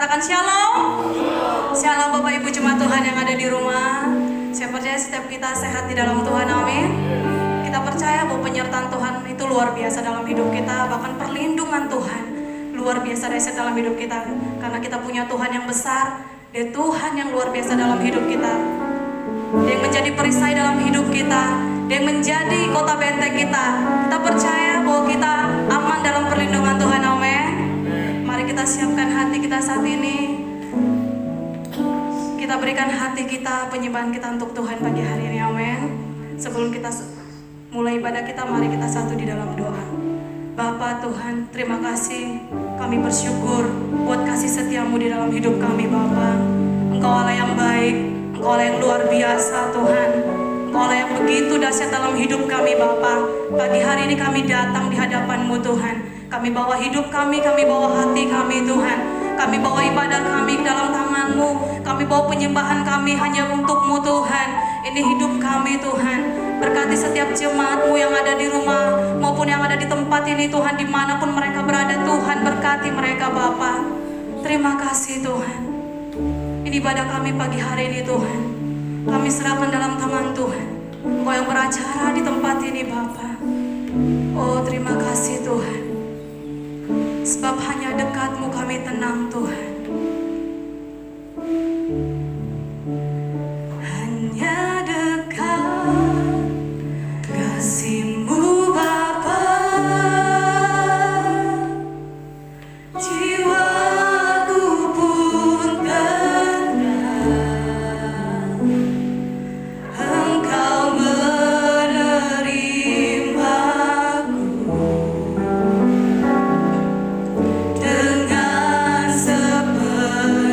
Katakan shalom. Shalom Bapak Ibu jemaat Tuhan yang ada di rumah. Saya percaya setiap kita sehat di dalam Tuhan, amin. Kita percaya bahwa penyertaan Tuhan itu luar biasa dalam hidup kita. Bahkan perlindungan Tuhan luar biasa dalam hidup kita. Karena kita punya Tuhan yang besar. Dia Tuhan yang luar biasa dalam hidup kita. Dia yang menjadi perisai dalam hidup kita. Dia yang menjadi kota benteng kita. Kita percaya bahwa kita aman dalam perlindungan Tuhan, amin. Mari kita siapkan hati kita saat ini. Kita berikan hati kita, penyembahan kita untuk Tuhan pagi hari ini, amin. Sebelum kita mulai ibadah kita, mari kita satu di dalam doa. Bapa Tuhan, terima kasih. Kami bersyukur buat kasih setiamu di dalam hidup kami, Bapa. Engkau Allah yang baik, Engkau Allah yang luar biasa, Tuhan. Engkau Allah yang begitu dahsyat dalam hidup kami, Bapa. Pagi hari ini kami datang di hadapan-Mu, Tuhan. Kami bawa hidup kami bawa hati kami, Tuhan. Kami bawa ibadah kami ke dalam tangan-Mu. Kami bawa penyembahan kami hanya untuk-Mu, Tuhan. Ini hidup kami, Tuhan. Berkati setiap jemaat-Mu yang ada di rumah maupun yang ada di tempat ini, Tuhan. Dimanapun mereka berada, Tuhan, berkati mereka, Bapa. Terima kasih, Tuhan. Ini ibadah kami pagi hari ini, Tuhan. Kami serahkan dalam tangan Tuhan. Engkau yang beracara di tempat ini, Bapa. Oh, terima kasih, Tuhan. Sebab hanya dekat-Mu kami tenang, Tuhan. Hanya dekat kasih-Mu, Bapa. Jiwaku pun tenang. Engkau menerimaku dengan sepenuhnya.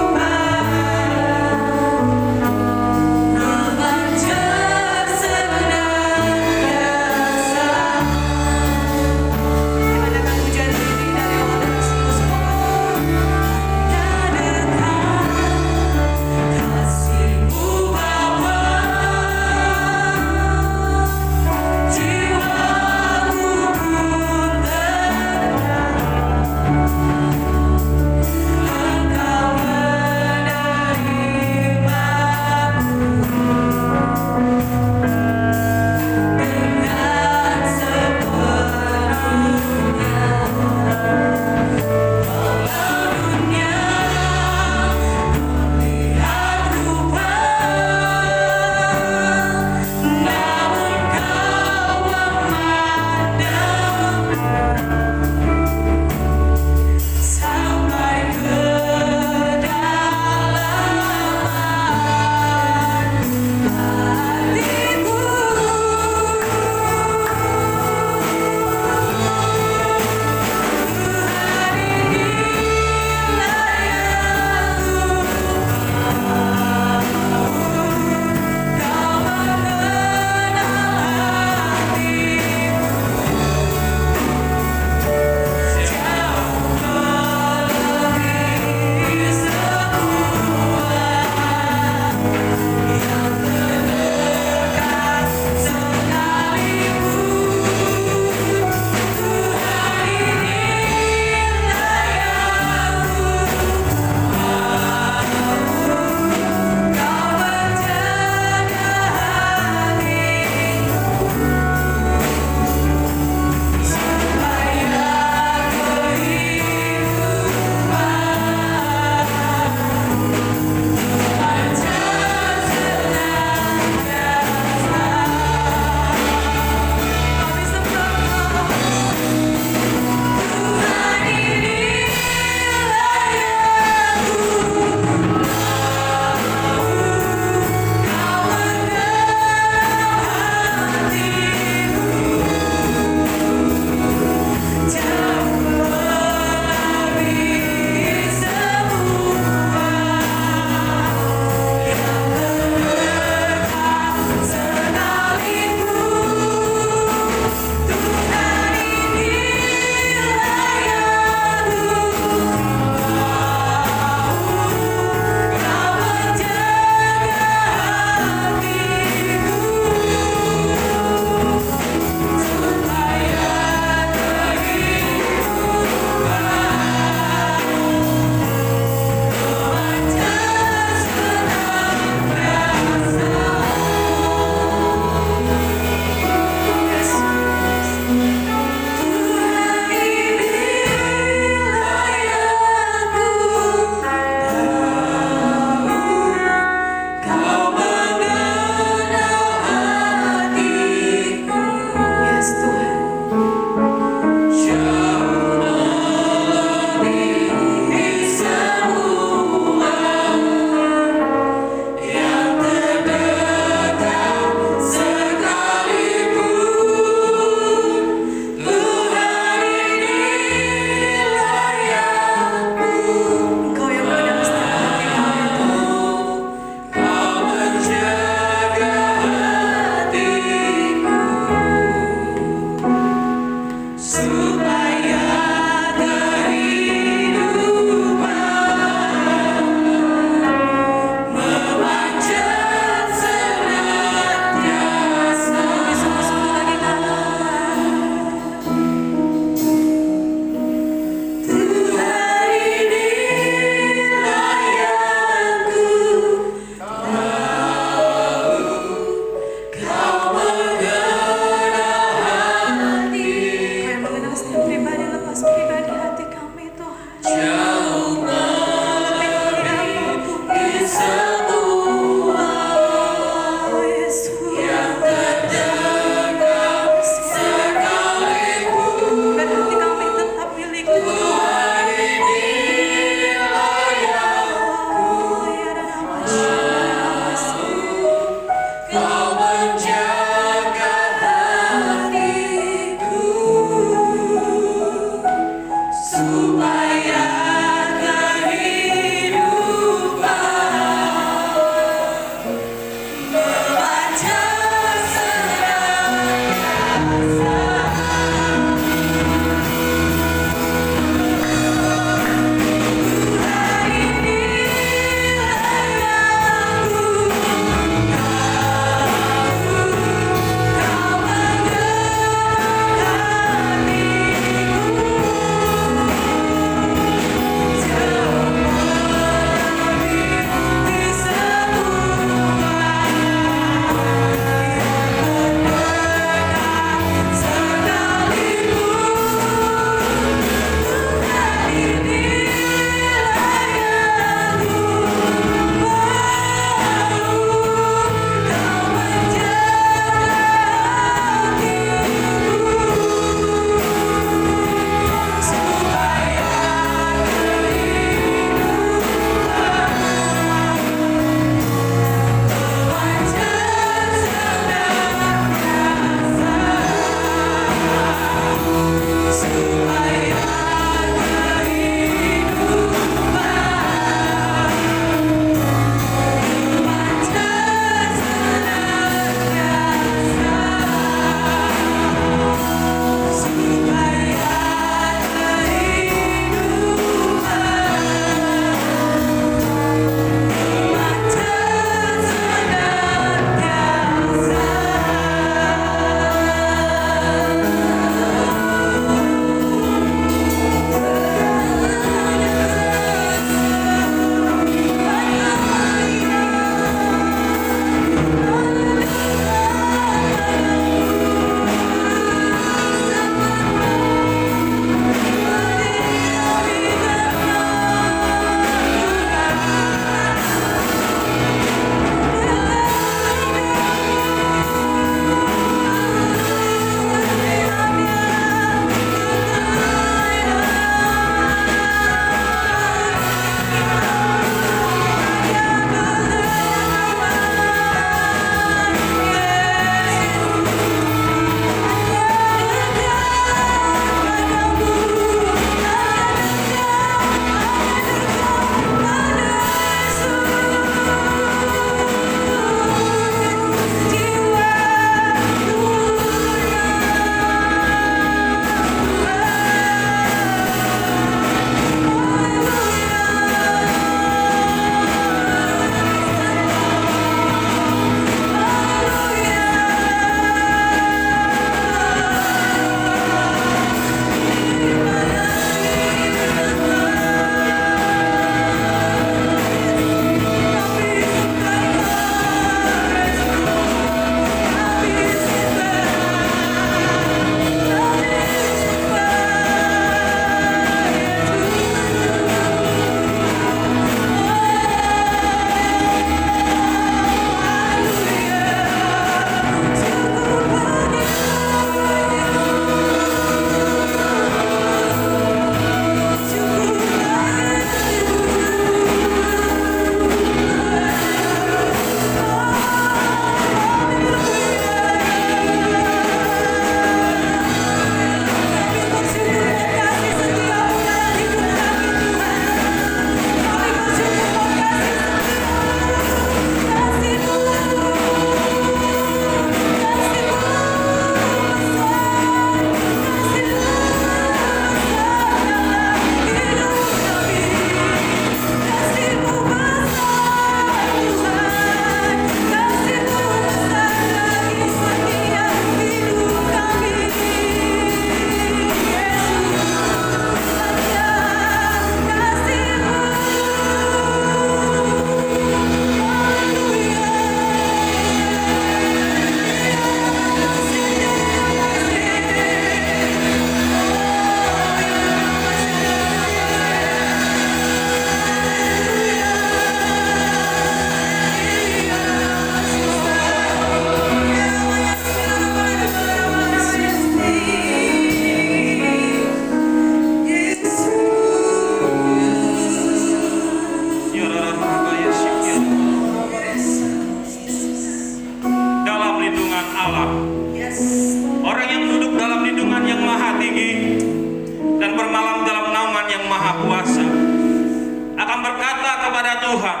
ya Tuhan,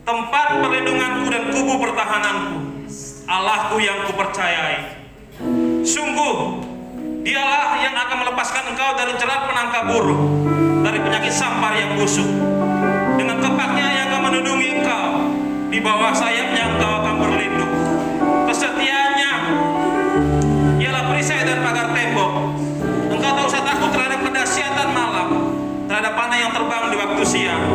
tempat perlindunganku dan kubu pertahananku, Allahku yang kupercayai. Sungguh, Dialah yang akan melepaskan engkau dari jerat penangkap burung, dari penyakit sampar yang busuk. Dengan kepaknya yang akan melindungi engkau, di bawah sayapnya engkau akan berlindung. Kesetiaannya ialah perisai dan pagar tembok. Engkau tak usah takut terhadap kedahsyatan malam, terhadap panah yang terbang di waktu siang,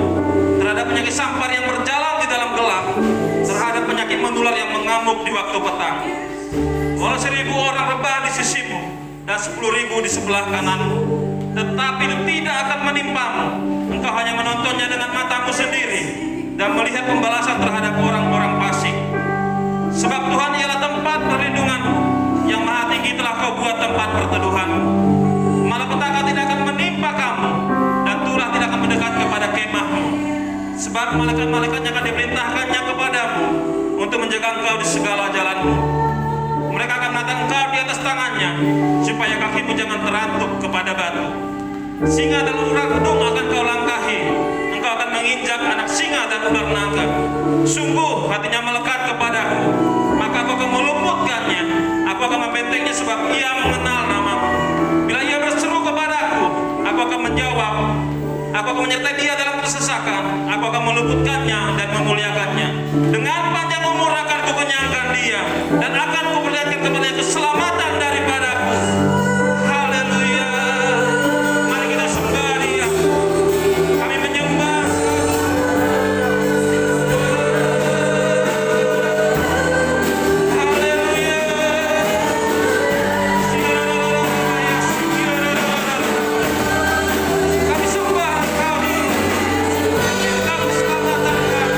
terhadap penyakit sampar yang berjalan di dalam gelap, terhadap penyakit menular yang mengamuk di waktu petang. Walau 1000 orang rebah di sisimu dan 10.000 di sebelah kananmu, tetapi itu tidak akan menimpamu. Engkau hanya menontonnya dengan matamu sendiri dan melihat pembalasan terhadap orang-orang fasik. Sebab Tuhan ialah tempat perlindunganmu, yang maha tinggi telah kau buat tempat perteduhanmu. Malapetaka tidak akan menimpa kamu, dan tulah tidak akan mendekat kepada kemahmu. Sebab malaikat-malaikatnya akan diperintahkannya kepadamu untuk menjaga engkau di segala jalanmu. Mereka akan menatang engkau di atas tangannya, supaya kakimu jangan terantuk kepada batu. Singa dan ular gedung akan kau langkahi. Engkau akan menginjak anak singa dan ular naga. Sungguh hatinya melekat kepadaku, maka aku akan meluputkannya. Aku akan membentengnya sebab ia mengenal namaku. Bila ia berseru kepadaku, aku akan menjawab. Aku akan menyertai dia dalam kesesakan. Aku akan meluputkannya dan memuliakannya. Dengan panjang umur akan kukenyangkan dia, dan akan kuperlihatkan kepadanya keselamatan daripadaku. Haleluya. Mari kita sembah dia. Kami menyembah. Haleluya. Kami sembah Engkau. Kami selamatkan Engkau.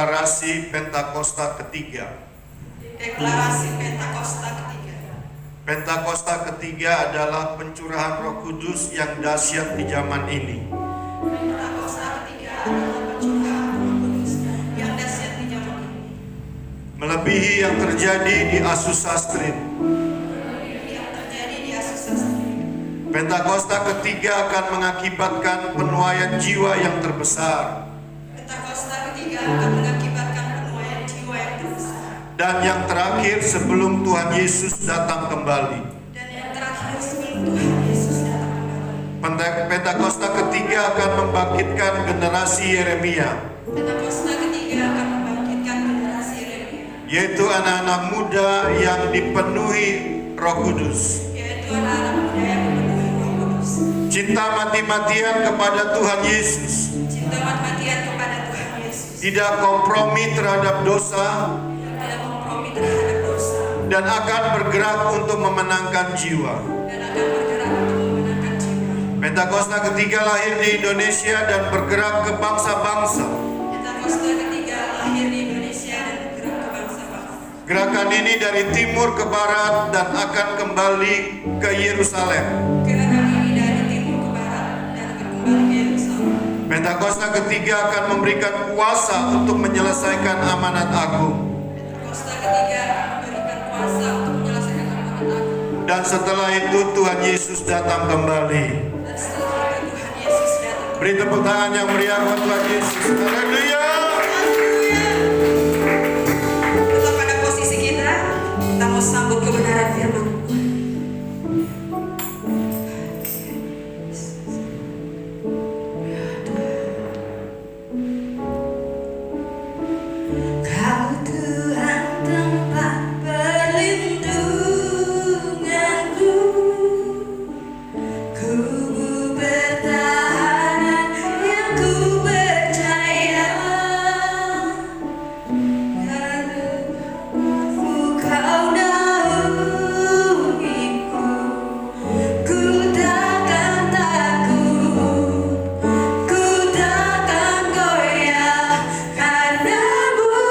Deklarasi Pentakosta ketiga. Deklarasi Pentakosta ketiga. Pentakosta ketiga adalah pencurahan Roh Kudus yang dahsyat di zaman ini. Pentakosta ketiga adalah pencurahan Roh Kudus yang dahsyat di zaman ini. Melebihi yang terjadi di Azusa Street. Yang terjadi di Azusa Street. Pentakosta ketiga akan mengakibatkan penuaian jiwa yang terbesar. Pentakosta ketiga akan mengakibatkan penuaian jiwa yang terbesar. Dan yang terakhir sebelum Tuhan Yesus datang kembali. Dan yang terakhir sebelum Tuhan Yesus datang kembali. Pentakosta ketiga akan membangkitkan generasi Yeremia, Pentakosta ketiga akan membangkitkan generasi Yeremia, yaitu anak-anak muda yang dipenuhi Roh Kudus. yaitu anak-anak muda yang dipenuhi Roh Kudus. Cinta mati-matian kepada Tuhan Yesus. Cinta mati-matian kepada Tuhan Yesus. Tidak kompromi terhadap dosa. Tidak kompromi terhadap dosa. Dan akan bergerak untuk memenangkan jiwa. Dan akan bergerak untuk memenangkan jiwa. Pentakosta ketiga lahir di Indonesia dan bergerak ke bangsa-bangsa. Pentakosta ketiga lahir di Indonesia dan bergerak ke bangsa-bangsa. Gerakan ini dari timur ke barat dan akan kembali ke Yerusalem. Gerakan ini dari timur ke barat dan akan kembali ke Yerusalem. Pentakosta ketiga akan memberikan kuasa untuk menyelesaikan amanat agung. Pentakosta ketiga akan memberikan kuasa untuk menyelesaikan amanat agung. Dan setelah itu Tuhan Yesus datang kembali. Dan setelah itu Tuhan Yesus datang. Beri tepuk tangan yang meriah buat Tuhan Yesus. Haleluya. Tetap pada posisi kita mau sambut kebenaran firman. Kau Tuhan tempat perlindunganku, kubu pertahanan yang ku percaya. Kau naungiku, ku takkan takut, ku takkan goyah, karena-Mu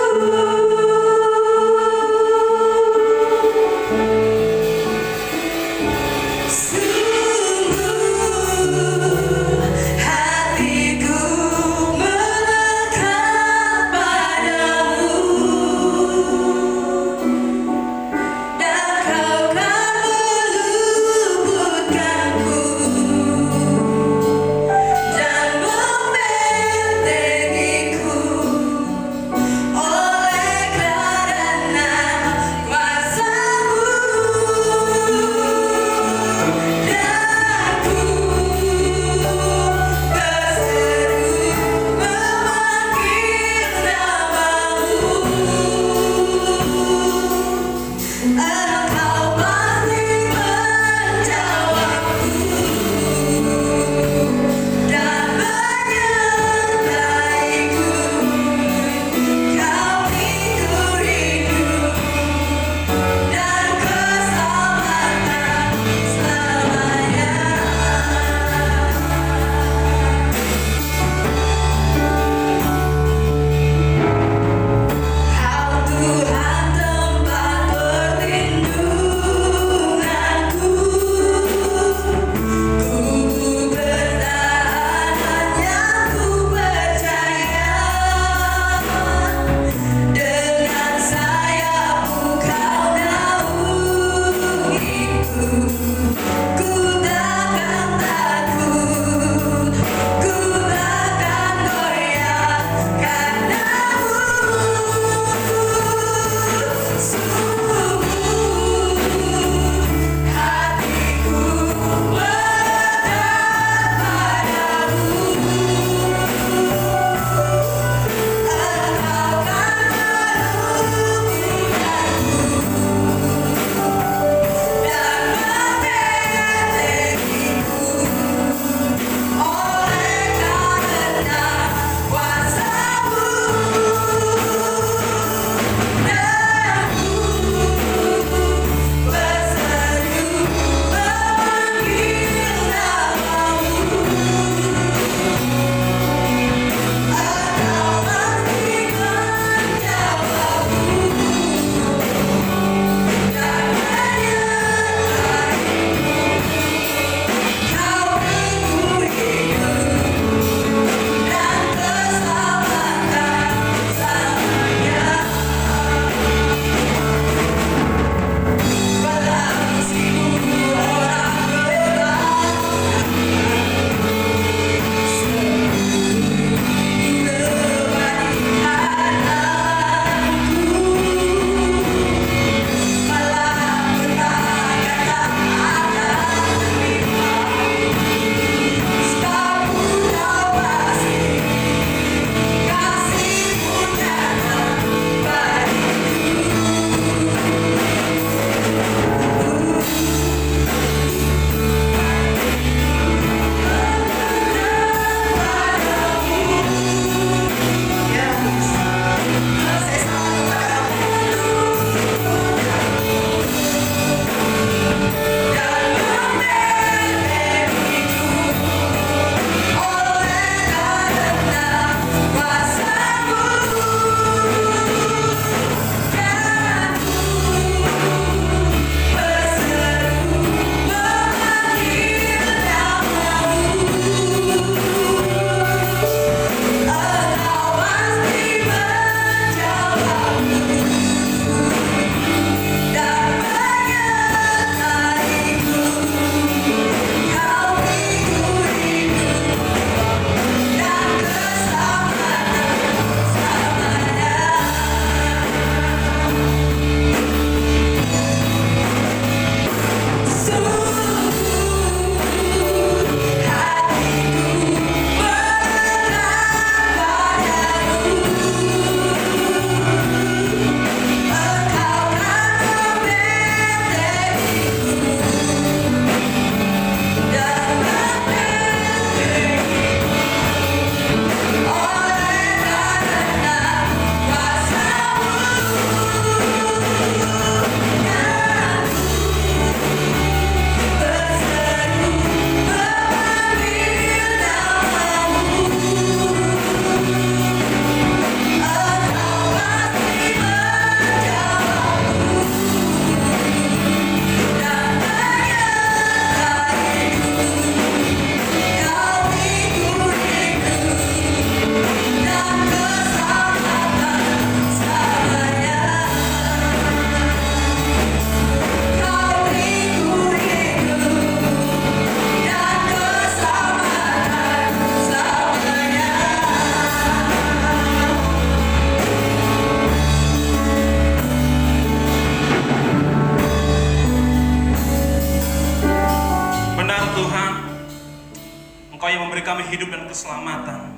hidup dan keselamatan.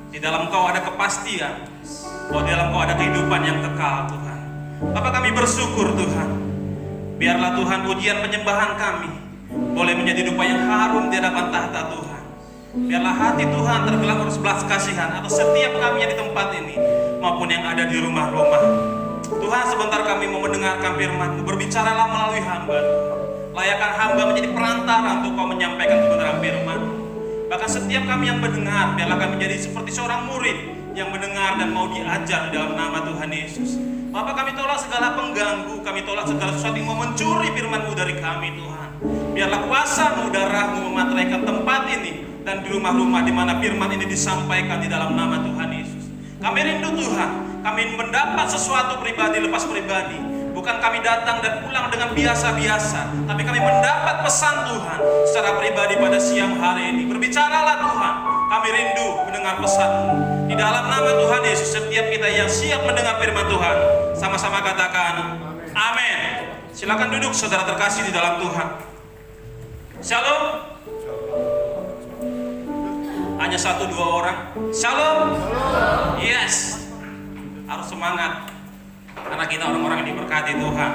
Di dalam Engkau ada kepastian, bahwa di dalam Engkau ada kehidupan yang kekal Tuhan. Bapa, kami bersyukur Tuhan. Biarlah Tuhan pujian penyembahan kami boleh menjadi dupa yang harum di hadapan tahta Tuhan. Biarlah hati Tuhan tergerak oleh belas kasihan atas setiap kami yang di tempat ini maupun yang ada di rumah-rumah. Tuhan, sebentar kami mau mendengarkan firman-Mu, berbicaralah melalui hamba. Layakkan hamba menjadi perantara untuk Kau menyampaikan kebenaran firman. Bahkan setiap kami yang mendengar, biarlah kami menjadi seperti seorang murid yang mendengar dan mau diajar di dalam nama Tuhan Yesus. Bapak, kami tolak segala pengganggu, kami tolak segala sesuatu yang mau mencuri firman-Mu dari kami Tuhan. Biarlah kuasa-Mu, darah-Mu memateraikan tempat ini dan di rumah-rumah di mana firman ini disampaikan di dalam nama Tuhan Yesus. Kami rindu Tuhan, kami mendapat sesuatu pribadi lepas pribadi. Bukan kami datang dan pulang dengan biasa-biasa, tapi kami mendapat pesan Tuhan secara pribadi pada siang hari ini. Berbicaralah Tuhan, kami rindu mendengar pesan-Mu. Di dalam nama Tuhan Yesus, setiap kita yang siap mendengar firman Tuhan, sama-sama katakan amin. Silakan duduk saudara terkasih di dalam Tuhan. Shalom. Hanya 1-2 orang. Shalom. Yes. Harus semangat. Karena kita orang-orang yang diberkati Tuhan.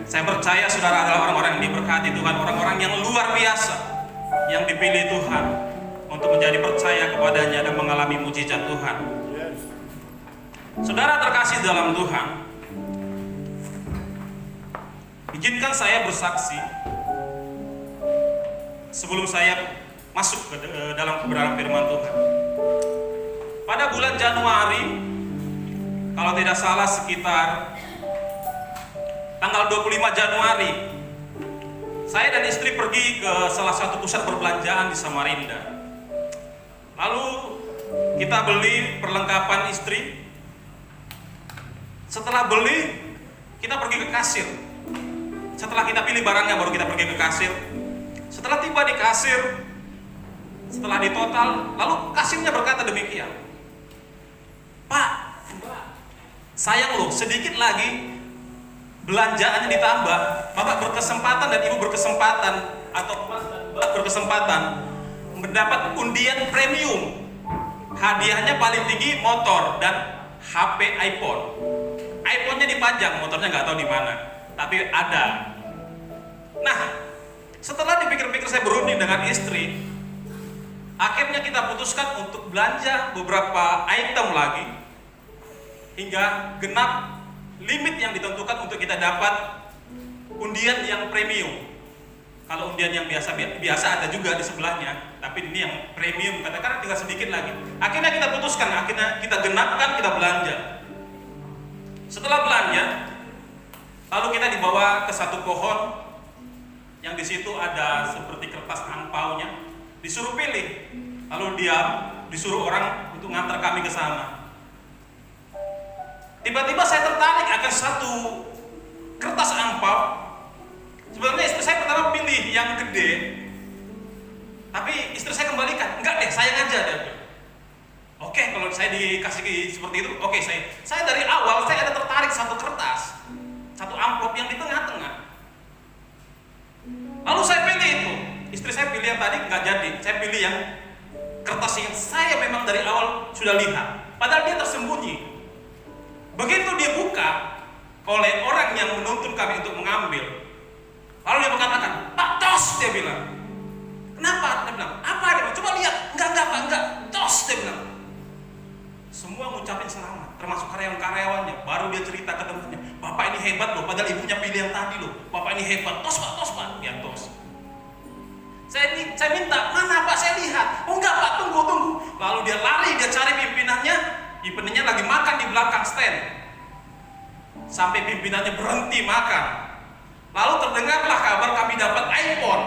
Saya percaya saudara adalah orang-orang yang diberkati Tuhan, orang-orang yang luar biasa, yang dipilih Tuhan untuk menjadi percaya kepadanya dan mengalami mujizat Tuhan. Saudara terkasih dalam Tuhan, izinkan saya bersaksi sebelum saya masuk ke dalam kebenaran firman Tuhan. Pada bulan Januari, kalau tidak salah sekitar tanggal 25 Januari, saya dan istri pergi ke salah satu pusat perbelanjaan di Samarinda. Lalu kita beli perlengkapan istri. Setelah beli, kita pergi ke kasir. Setelah kita pilih barangnya, baru kita pergi ke kasir. Setelah tiba di kasir, setelah ditotal, lalu kasirnya berkata demikian, "Pak, sayang loh, sedikit lagi belanjaannya ditambah. Bapak berkesempatan dan ibu berkesempatan, atau mas dan mbak berkesempatan mendapat undian premium. Hadiahnya paling tinggi motor dan HP iPhone. iPhone-nya dipajang, motornya nggak tahu di mana, tapi ada." Nah, setelah dipikir-pikir saya berunding dengan istri, akhirnya kita putuskan untuk belanja beberapa item lagi hingga genap limit yang ditentukan untuk kita dapat undian yang premium. Kalau undian yang biasa ada juga di sebelahnya, tapi ini yang premium, katakan tinggal sedikit lagi. Akhirnya kita putuskan, akhirnya kita genapkan, kita belanja. Setelah belanja, lalu kita dibawa ke satu pohon yang di situ ada seperti kertas angpaunya. Disuruh pilih, lalu dia disuruh orang untuk ngantar kami ke sana. Tiba-tiba saya tertarik akan satu kertas angpau. Sebenarnya istri saya pertama pilih yang gede, tapi istri saya kembalikan, enggak deh, sayang aja dia. Oke, kalau saya dikasih seperti itu, oke, saya dari awal saya ada tertarik satu kertas, satu amplop yang di tengah-tengah. Lalu saya pilih itu. Istri saya pilih yang tadi nggak jadi, saya pilih yang kertas yang saya memang dari awal sudah lihat, padahal dia tersembunyi. Begitu dia buka oleh orang yang menuntun kami untuk mengambil, lalu dia mengatakan, "Pak, tos," dia bilang. "Kenapa?" Dia bilang. "Apa?" Dia bilang. "Coba lihat." Enggak, Pak, enggak, tos," dia bilang. Semua ngucapin selamat, termasuk karyawan-karyawannya. Baru dia cerita ke temannya, "Bapak ini hebat loh, padahal ibunya pilih yang tadi loh. Bapak ini hebat, tos Pak, ya tos." Saya minta, "Mana Pak, saya lihat." "Oh enggak Pak, tunggu." Lalu dia lari, dia cari pimpinannya lagi makan di belakang stand. Sampai pimpinannya berhenti makan. Lalu terdengarlah kabar kami dapat iPhone.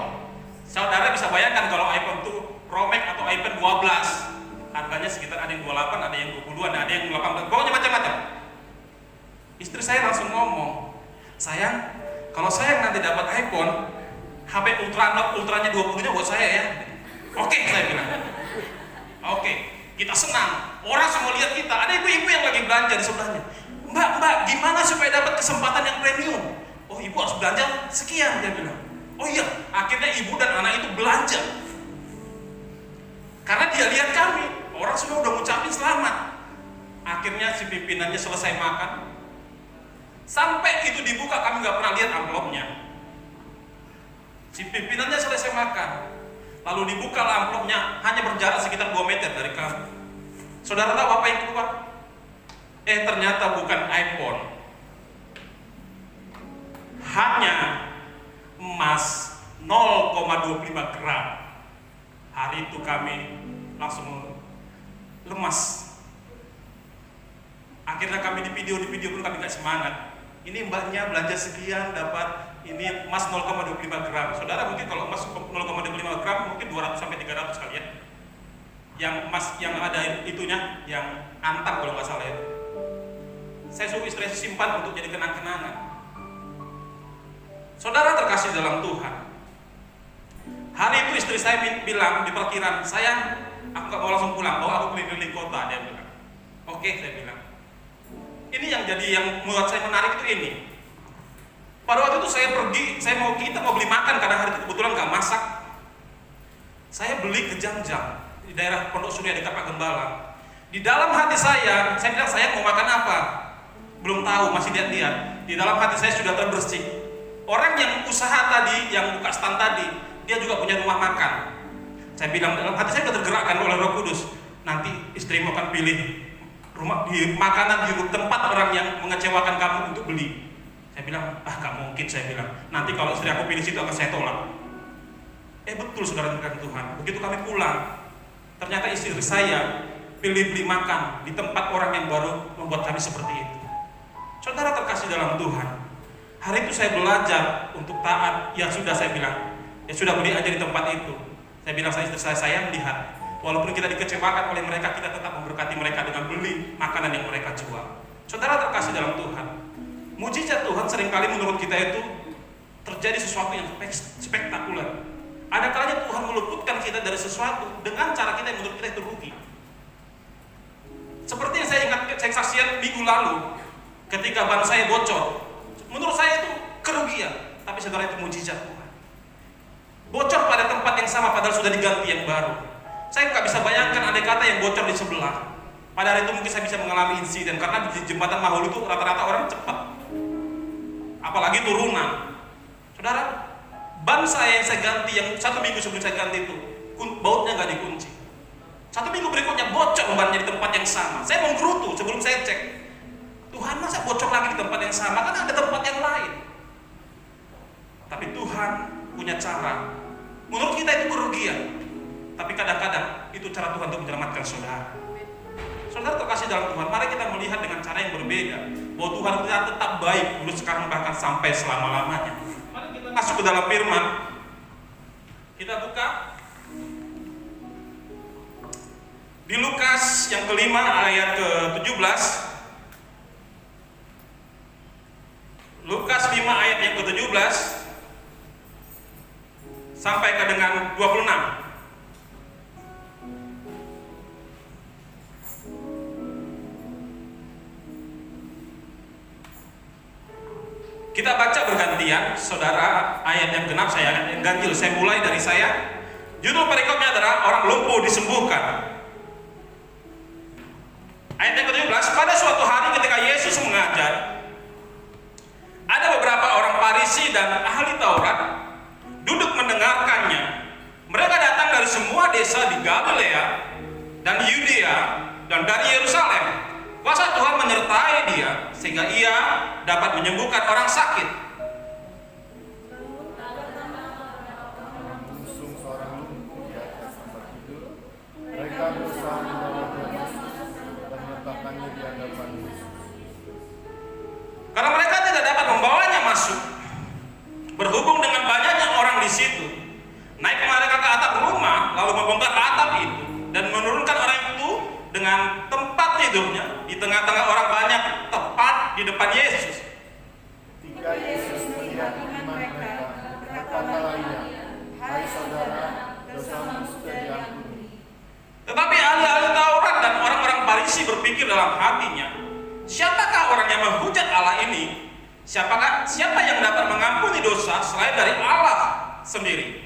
Saudara bisa bayangkan kalau iPhone itu Pro Max atau iPhone 12. Harganya sekitar ada yang 28, ada yang 20-an, ada yang 18, pokoknya macam-macam. Istri saya langsung ngomong, "Sayang, kalau saya nanti dapat iPhone, HP ultranya 20-nya buat saya ya." "Oke," saya bilang. "Oke, kita senang." Orang semua lihat kita, ada ibu-ibu yang lagi belanja di sebelahnya. Mbak, gimana supaya dapat kesempatan yang premium?" "Oh, ibu harus belanja sekian," dia bilang. "Oh iya," akhirnya ibu dan anak itu belanja. Karena dia lihat kami, orang semua udah ngucapin selamat. Akhirnya si pimpinannya selesai makan, sampai itu dibuka kami nggak pernah lihat amplopnya. Si pimpinannya selesai makan, lalu dibuka amplopnya, hanya berjarak sekitar 2 meter dari kami. Saudara tahu apa yang keluar? Ternyata bukan iPhone, hanya emas 0,25 gram. Hari itu kami langsung lemas. Akhirnya kami di video pun kami gak semangat. Ini mbaknya belanja sekian dapat ini emas 0,25 gram. Saudara mungkin kalau emas 0,25 gram mungkin 200 sampai 300 kali ya. Yang emas yang ada itunya, yang antam kalau nggak salah itu. Saya suruh istri saya simpan untuk jadi kenang-kenangan. Saudara terkasih dalam Tuhan, hari itu istri saya bilang di parkiran, sayang, aku gak mau langsung pulang, bawa aku keliling kota. Dia bilang, oke, saya bilang. Ini yang membuat saya menarik itu ini. Pada waktu itu saya pergi, kita mau beli makan karena hari itu kebetulan gak masak. Saya beli ke Jam-Jam di daerah Pondok Surya dekat Pak Gembala. Di dalam hati saya bilang, saya mau makan apa? Belum tahu, masih lihat-lihat. Di dalam hati saya sudah terbersih. Orang yang usaha tadi, yang buka stand tadi, dia juga punya rumah makan. Saya bilang, dalam hati saya sudah tergerakkan oleh Roh Kudus. Nanti istrimu akan pilih rumah di makanan di tempat orang yang mengecewakan kamu untuk beli. Saya bilang, gak mungkin. Saya bilang, nanti kalau istri aku pilih situ akan saya tolak. Betul saudara Tuhan. Begitu kami pulang, ternyata istri saya pilih beli makan di tempat orang yang baru membuat kami seperti itu. Saudara terkasih dalam Tuhan, hari itu saya belajar untuk taat. Ya sudah, saya bilang, ya sudah beli aja di tempat itu. Saya bilang sama istri saya melihat, walaupun kita dikecewakan oleh mereka, kita tetap memberkati mereka dengan beli makanan yang mereka jual. Saudara terkasih dalam Tuhan, mujizat Tuhan seringkali menurut kita itu terjadi sesuatu yang spektakuler. Ada kalanya Tuhan meluputkan kita dari sesuatu dengan cara kita yang menurut kita itu rugi. Seperti yang saya ingat, saya saksikan minggu lalu, ketika ban saya bocor. Menurut saya itu kerugian, tapi saudara itu mujizat Tuhan. Bocor pada tempat yang sama padahal sudah diganti yang baru. Saya nggak bisa bayangkan andai kata yang bocor di sebelah. Pada hari itu mungkin saya bisa mengalami insiden karena di jembatan Mahul itu rata-rata orang cepat, apalagi turunan. Saudara, ban saya yang saya ganti, yang 1 minggu sebelum saya ganti itu, bautnya nggak dikunci. 1 minggu berikutnya bocor bannya di tempat yang sama. Saya menggerutu sebelum saya cek. Tuhan, masa bocor lagi di tempat yang sama? Kan ada tempat yang lain. Tapi Tuhan punya cara. Menurut kita itu kerugian, tapi kadang-kadang itu cara Tuhan untuk menyelamatkan saudara. Saudara terkasih dalam Tuhan, mari kita melihat dengan cara yang berbeda, bahwa Tuhan kita tetap baik dulu, sekarang, bahkan sampai selama-lamanya. Mari kita masuk ke dalam firman. Kita buka di Lukas yang kelima ayat ke-17. Lukas 5 ayat yang ke-17 sampai ke dengan 26. Kita baca bergantian, saudara. Ayat yang genap saya yang ganjil. Saya mulai dari saya. Judul perikopnya adalah orang lumpuh disembuhkan. Ayat yang ke-17, pada suatu hari ketika Yesus mengajar, ada beberapa orang Farisi dan ahli Taurat duduk mendengarkannya. Mereka datang dari semua desa di Galilea dan di Yudea dan dari Yerusalem. Kuasa Tuhan menyertai dia sehingga ia dapat menyembuhkan orang sakit. Mereka berusaha membawa dia dan meletakkannya di hadapan Yesus. Karena mereka tidak dapat membawanya masuk, berhubung dengan banyaknya orang di situ, naik mereka ke atap rumah, lalu membongkar atap itu dan menurunkan orang itu dengan tempat tidurnya di tengah-tengah orang banyak, tepat di depan Yesus. Ketika Yesus melihat iman mereka, berkatalah ia, "Hai saudara, dosamu sudah diampuni." Tetapi ahli-ahli Taurat dan orang-orang Farisi berpikir dalam hatinya, siapakah orang yang menghujat Allah ini? Siapa yang dapat mengampuni dosa selain dari Allah sendiri?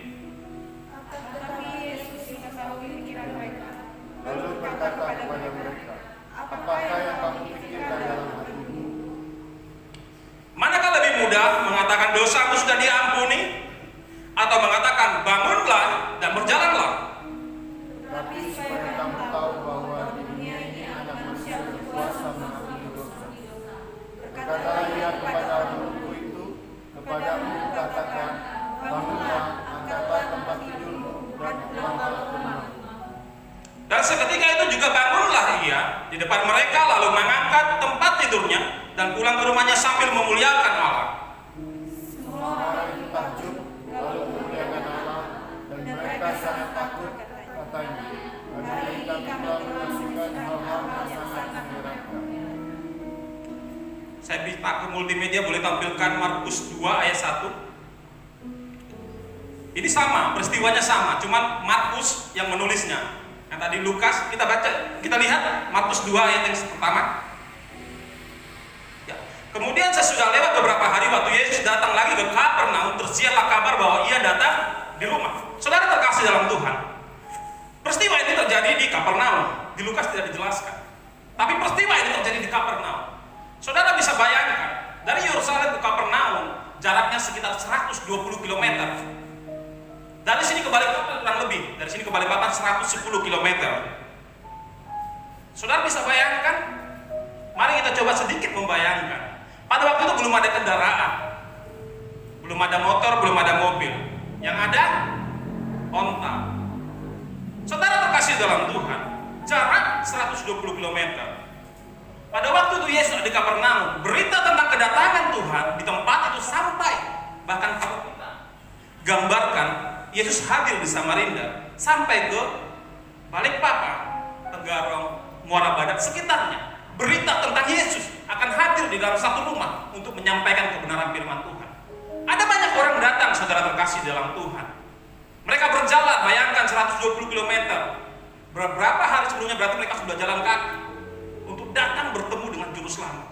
Tetapi Yesus mengetahui pikiran mereka mudah mengatakan dosamu sudah diampuni, atau mengatakan bangunlah dan berjalanlah. Tapi supaya kamu tahu bahwa di dunia ini Anak Manusia berkuasa mengampuni dosa. Berkatalah ia kepada rohku itu, kepadamu katakan, bangunlah, angkatlah tempat tidurmu, dan pulanglah ke rumahmu. Dan seketika itu juga bangunlah ia di depan mereka, lalu mengangkat tempat tidurnya dan pulang ke rumahnya sambil memuliakan Allah. Semua orang itu takjub, lalu memuliakan Allah, dan mereka sangat takut, katanya. Hari ini kami telah menyaksikan hal-hal yang sangat mengherankan. Saya minta ke multimedia boleh tampilkan Markus 2 ayat 1. Ini sama, peristiwanya sama, cuman Markus yang menulisnya. Yang tadi Lukas, kita baca, kita lihat Markus 2 ayat yang pertama. Ya. Kemudian sesudah lewat beberapa hari waktu Yesus datang lagi ke Kapernaum, tersiarlah kabar bahwa ia datang di rumah. Saudara terkasih dalam Tuhan, peristiwa ini terjadi di Kapernaum. Di Lukas tidak dijelaskan, tapi peristiwa ini terjadi di Kapernaum. Saudara bisa bayangkan, dari Yerusalem ke Kapernaum jaraknya sekitar 120 km. Dari sini ke Balikpapan kurang lebih, dari sini ke Balikpapan 110 km. Saudara bisa bayangkan? Mari kita coba sedikit membayangkan. Pada waktu itu belum ada kendaraan, belum ada motor, belum ada mobil. Yang ada onta. Saudara terkasih dalam Tuhan, jarak 120 km. Pada waktu itu Yesus di Kapernaum, berita tentang kedatangan Tuhan di tempat itu sampai. Bahkan kalau kita gambarkan, Yesus hadir di Samarinda sampai ke Balikpapan, Tenggarong, Muara Badak, sekitarnya. Berita tentang Yesus akan hadir di dalam satu rumah untuk menyampaikan kebenaran firman Tuhan. Ada banyak orang datang, saudara terkasih dalam Tuhan. Mereka berjalan, bayangkan 120 km. Beberapa hari sebelumnya berarti mereka sudah jalan kaki untuk datang bertemu dengan Juru Selamat.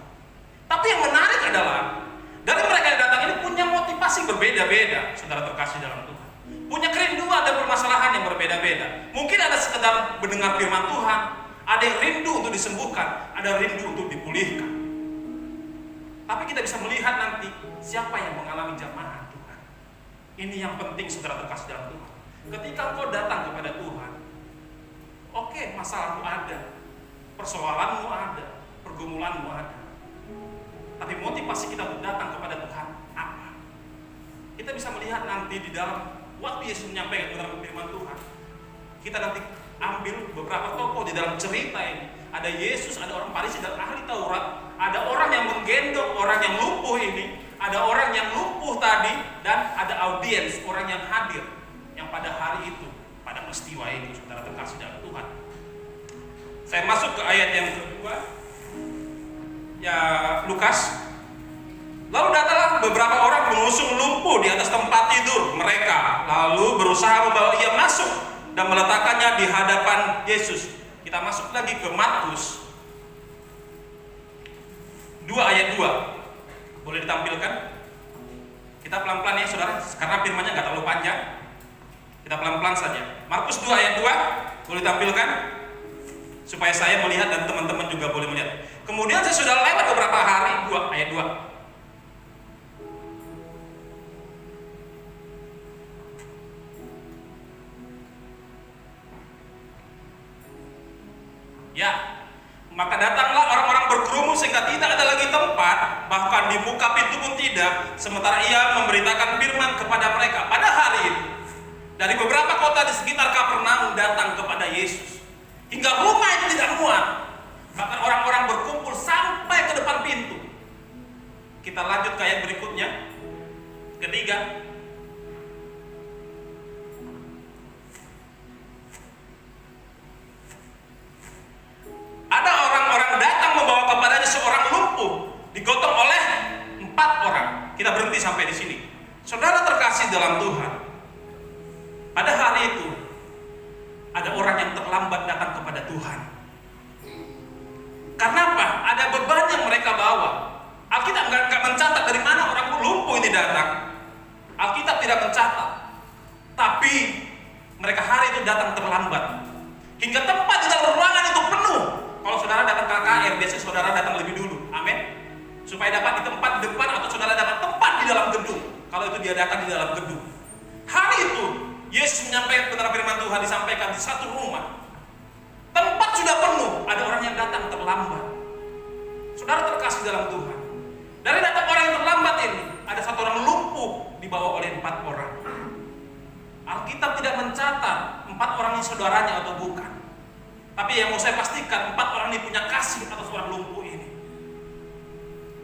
Tapi yang menarik adalah dari mereka yang datang ini punya motivasi berbeda-beda, saudara terkasih dalam Tuhan. Punya kerinduan dan permasalahan yang berbeda-beda. Mungkin ada sekedar mendengar firman Tuhan, ada yang rindu untuk disembuhkan, ada rindu untuk dipulihkan. Tapi kita bisa melihat nanti siapa yang mengalami jamahan Tuhan. Ini yang penting, saudara terkasih dalam Tuhan. Ketika engkau datang kepada Tuhan, oke, masalahmu ada, persoalanmu ada, pergumulanmu ada. Tapi motivasi kita untuk datang kepada Tuhan apa? Kita bisa melihat nanti di dalam waktu Yesus menyampaikan kebenaran firman Tuhan. Kita nanti ambil beberapa tokoh di dalam cerita ini. Ada Yesus, ada orang Farisi dan ahli Taurat, ada orang yang menggendong orang yang lumpuh ini, ada orang yang lumpuh tadi, dan ada audiens, orang yang hadir yang pada hari itu, pada peristiwa itu, saudara terkasih dalam Tuhan. Saya masuk ke ayat yang kedua, ya Lukas. Lalu datanglah beberapa orang mengusung lumpuh di atas tempat tidur mereka, lalu berusaha membawa ia masuk dan meletakkannya di hadapan Yesus. Kita masuk lagi ke Markus 2 ayat 2. Boleh ditampilkan? Kita pelan-pelan ya saudara, karena firmannya nggak terlalu panjang. Kita pelan-pelan saja. Markus 2 ayat 2, boleh ditampilkan? Supaya saya melihat dan teman-teman juga boleh melihat. Kemudian sesudah lewat beberapa hari, 2 ayat 2. Ya, maka datanglah orang-orang berkerumun sehingga tidak ada lagi tempat, bahkan di muka pintu pun tidak, sementara ia memberitakan firman kepada mereka. Pada hari itu, dari beberapa kota di sekitar Kapernaum datang kepada Yesus, hingga rumah itu tidak muat. Bahkan orang-orang berkumpul sampai ke depan pintu. Kita lanjut ke ayat berikutnya, ketiga. Ada orang-orang datang membawa kepadanya seorang lumpuh, digotong oleh 4 orang. Kita berhenti sampai di sini. Saudara terkasih dalam Tuhan, pada hari itu ada orang yang terlambat datang kepada Tuhan. Karena apa? Ada beban yang mereka bawa. Alkitab nggak mencatat dari mana orang lumpuh ini datang. Alkitab tidak mencatat. Tapi mereka hari itu datang terlambat, hingga tempat di dalam ruangan itu penuh. Kalau saudara datang KKR, biasanya saudara datang lebih dulu, amin, supaya dapat di tempat depan atau saudara dapat tempat dalam gedung. Kalau itu diadakan di dalam gedung. Hari itu Yesus menyampaikan kebenaran firman Tuhan disampaikan di satu rumah. Tempat sudah penuh, ada orang yang datang terlambat. Saudara terkasih dalam Tuhan. Dari datang orang yang terlambat ini, ada satu orang lumpuh dibawa oleh 4 orang. Alkitab tidak mencatat 4 orang ini saudaranya atau bukan. Tapi yang mau saya pastikan 4 orang ini punya kasih atas orang lumpuh ini.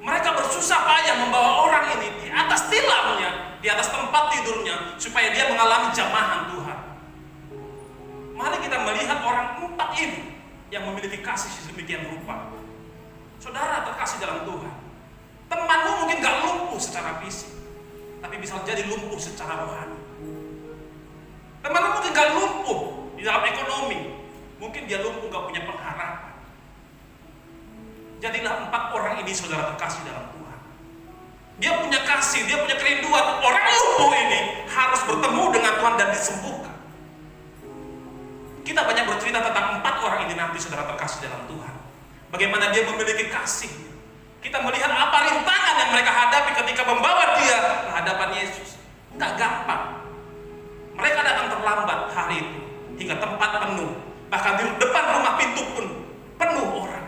Mereka bersusah payah membawa orang ini di atas tilamnya, di atas tempat tidurnya, supaya dia mengalami jamahan Tuhan. Mari kita melihat orang 4 ini yang memiliki kasih sedemikian rupa. Saudara terkasih dalam Tuhan. Temanmu mungkin gak lumpuh secara fisik, tapi bisa jadi lumpuh secara rohani. Temanmu mungkin gak lumpuh di dalam ekonomi, mungkin dia lumpuh gak punya pengharapan. Jadilah 4 orang ini saudara terkasih dalam Tuhan. Dia punya kasih, dia punya kerinduan. Orang lumpuh ini harus bertemu dengan Tuhan dan disembuhkan. Kita banyak bercerita tentang 4 orang ini nanti saudara terkasih dalam Tuhan. Bagaimana dia memiliki kasih. Kita melihat apa rintangan yang mereka hadapi ketika membawa dia ke hadapan Yesus. Gak gampang. Mereka datang terlambat hari itu hingga tempat penuh. Bahkan di depan rumah pintu pun penuh orang.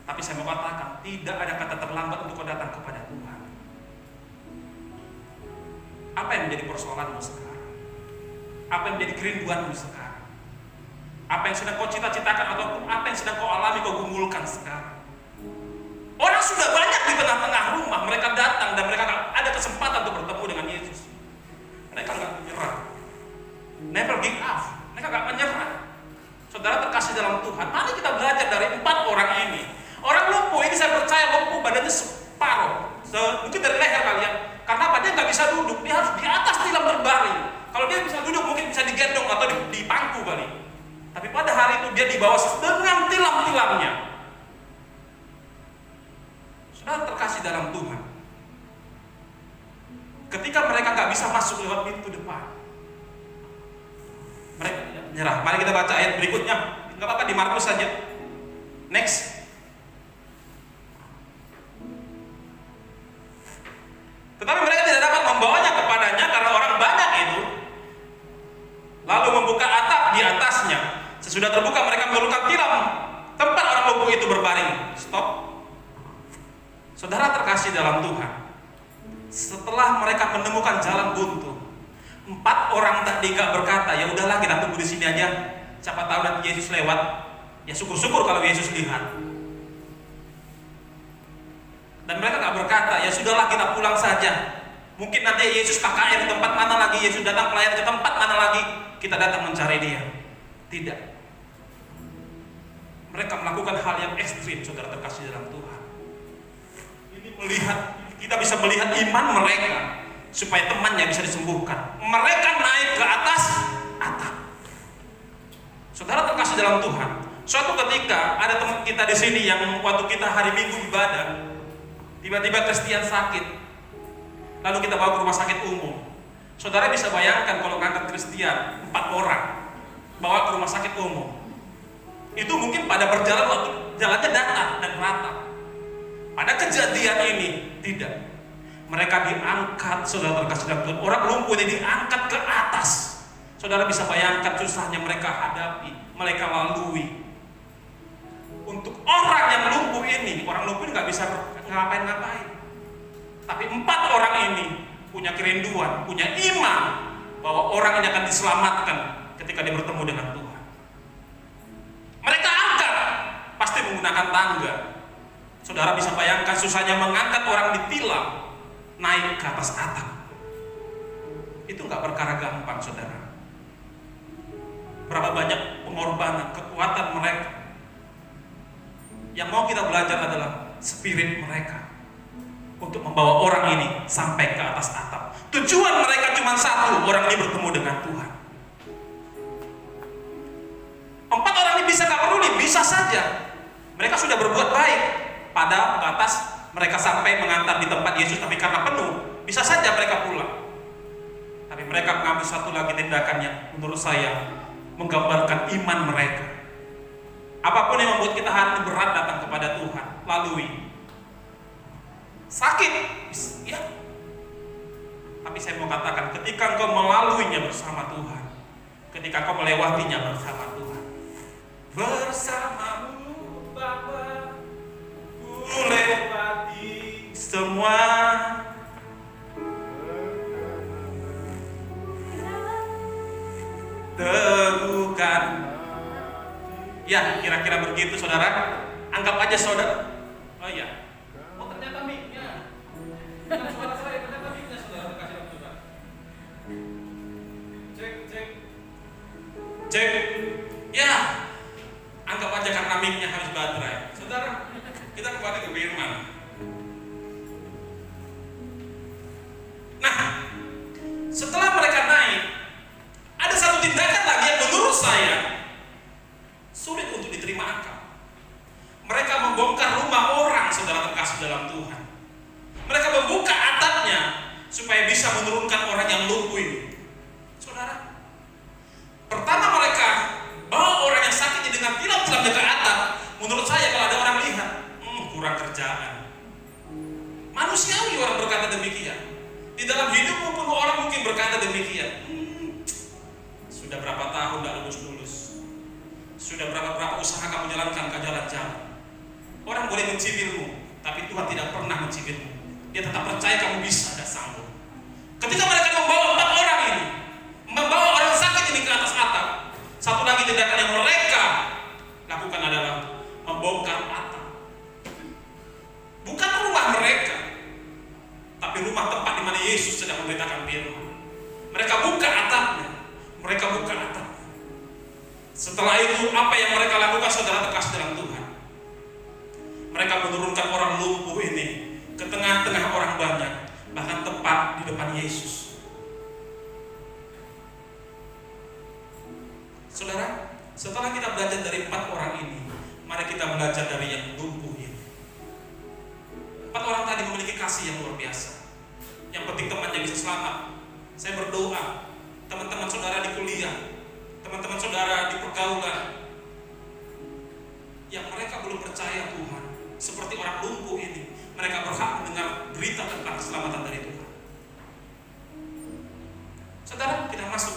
Tapi saya mau katakan, tidak ada kata terlambat untuk kau datang kepada Tuhan. Apa yang menjadi persoalanmu sekarang? Apa yang menjadi kerinduanmu sekarang? Apa yang sedang kau cita-citakan atau apa yang sedang kau alami, kau gumulkan sekarang? Orang sudah banyak di tengah-tengah rumah, mereka datang dan mereka ada kesempatan untuk bertemu dengan Yesus. Mereka nggak menyerah. Never give up. Mereka nggak menyerah. Saudara terkasih dalam Tuhan, mari kita belajar dari 4 orang ini. Orang lumpuh ini saya percaya lumpuh badannya separuh, mungkin dari leher kalian. Karena apa? Dia nggak bisa duduk, dia harus di atas tilam berbaring. Kalau dia bisa duduk mungkin bisa digendong atau di pangku kali. Tapi pada hari itu dia dibawa dengan tilam-tilamnya. Saudara terkasih dalam Tuhan. Ketika mereka nggak bisa masuk lewat pintu depan, mereka menyerah. Mari kita baca ayat berikutnya. Nggak apa-apa di Markus saja. Next. Tetapi mereka tidak dapat membawanya kepadanya karena orang banyak itu. Lalu membuka atap di atasnya. Sesudah terbuka mereka menurunkan tilam tempat orang lumpuh itu berbaring. Stop. Saudara terkasih dalam Tuhan. Setelah mereka menemukan jalan buntu, 4 orang tadi gak berkata, ya udahlah kita tunggu di sini aja. Siapa tahu nanti Yesus lewat. Ya syukur-syukur kalau Yesus lihat. Dan mereka gak berkata, ya sudahlah kita pulang saja. Mungkin nanti Yesus KKR di tempat mana lagi, Yesus datang pelayan ke tempat mana lagi, kita datang mencari dia. Tidak. Mereka melakukan hal yang ekstrim, saudara terkasih dalam Tuhan. Ini kita bisa melihat iman mereka supaya temannya bisa disembuhkan. Mereka naik ke atas atap. Saudara terkasih dalam Tuhan. Suatu ketika ada teman kita di sini yang waktu kita hari Minggu ibadah, tiba-tiba Christian sakit, lalu kita bawa ke rumah sakit umum. Saudara bisa bayangkan kalau ngangkat Christian 4 orang, bawa ke rumah sakit umum. Itu mungkin pada berjalan waktu jalannya datar dan rata. Pada kejadian ini tidak. Mereka diangkat, saudara terkasih dalam Tuhan. Orang lumpuh ini diangkat ke atas. Saudara bisa bayangkan susahnya mereka hadapi, mereka lalui. Untuk orang yang lumpuh ini, orang lumpuh ini nggak bisa ngapain-ngapain. Tapi 4 orang ini punya kerinduan, punya iman bahwa orang ini akan diselamatkan ketika dia bertemu dengan Tuhan. Mereka angkat, pasti menggunakan tangga. Saudara bisa bayangkan susahnya mengangkat orang ditilam naik ke atas atap. Itu nggak perkara gampang, saudara. Berapa banyak pengorbanan, kekuatan mereka. Yang mau kita belajar adalah spirit mereka untuk membawa orang ini sampai ke atas atap. Tujuan mereka cuma satu, orang ini bertemu dengan Tuhan. 4 orang ini bisa gak peduli, bisa saja. Mereka sudah berbuat baik pada batas mereka sampai mengantar di tempat Yesus, tapi karena penuh, bisa saja mereka pulang. Tapi mereka mengambil satu lagi tindakan yang menurut saya menggambarkan iman mereka. Apapun yang membuat kita hati berat datang kepada Tuhan, lalui. sakit, ya. Tapi saya mau katakan, ketika engkau melaluinya bersama Tuhan, ketika engkau melewatinya bersama Tuhan, bersamamu Bapa, ku lewati semua. Teguhkan. Ya, kira-kira begitu saudara. Anggap aja saudara. Oh iya. Oh ternyata mic-nya. Bukan suara saya, ternyata mic-nya saudara. Kasih waktu saudara. Cek. Ya. Anggap aja karena mic-nya habis baterai. Saudara, kita kembali ke firman. Nah, setelah mereka naik, ada satu tindakan lagi yang menurut saya sulit untuk diterima akal. Mereka membongkar rumah orang, saudara terkasih dalam Tuhan. Mereka membuka atapnya supaya bisa menurunkan orang yang lumpuh ini. Saudara, pertama mereka bawa orang yang sakit dengan tilam-tilamnya ke atap. Menurut saya kalau ada orang lihat, kurang kerjaan. Manusiawi orang berkata demikian. Di dalam hidupmu pun orang mungkin berkata demikian. Sudah berapa tahun tidak lulus-lulus? Sudah berapa usaha kamu jalankan ke jalan-jalan? Orang boleh mencibirmu, tapi Tuhan tidak pernah mencibirmu. Dia tetap percaya kamu bisa dan sanggup. Ketika mereka membawa 4 orang ini, membawa orang sakit ini ke atas atap, satu lagi tindakan yang mereka lakukan adalah membongkar atap. Bukan rumah mereka, tapi rumah tempat di mana Yesus sedang memberitakan firman. Mereka buka atapnya. Mereka buka atap. Setelah itu apa yang mereka lakukan saudara terkasih dalam Tuhan? Mereka menurunkan orang lumpuh ini ke tengah-tengah orang banyak, bahkan tepat di depan Yesus. Saudara, setelah kita belajar dari 4 orang ini, mari kita belajar dari yang lumpuh ini. 4 orang tadi memiliki kasih yang luar biasa. Yang penting temannya bisa selamat. Saya berdoa teman-teman saudara di kuliah, teman-teman saudara di pergaulan, yang mereka belum percaya Tuhan, seperti orang lumpuh ini, mereka berhak mendengar berita tentang keselamatan dari Tuhan. Saudara, kita masuk.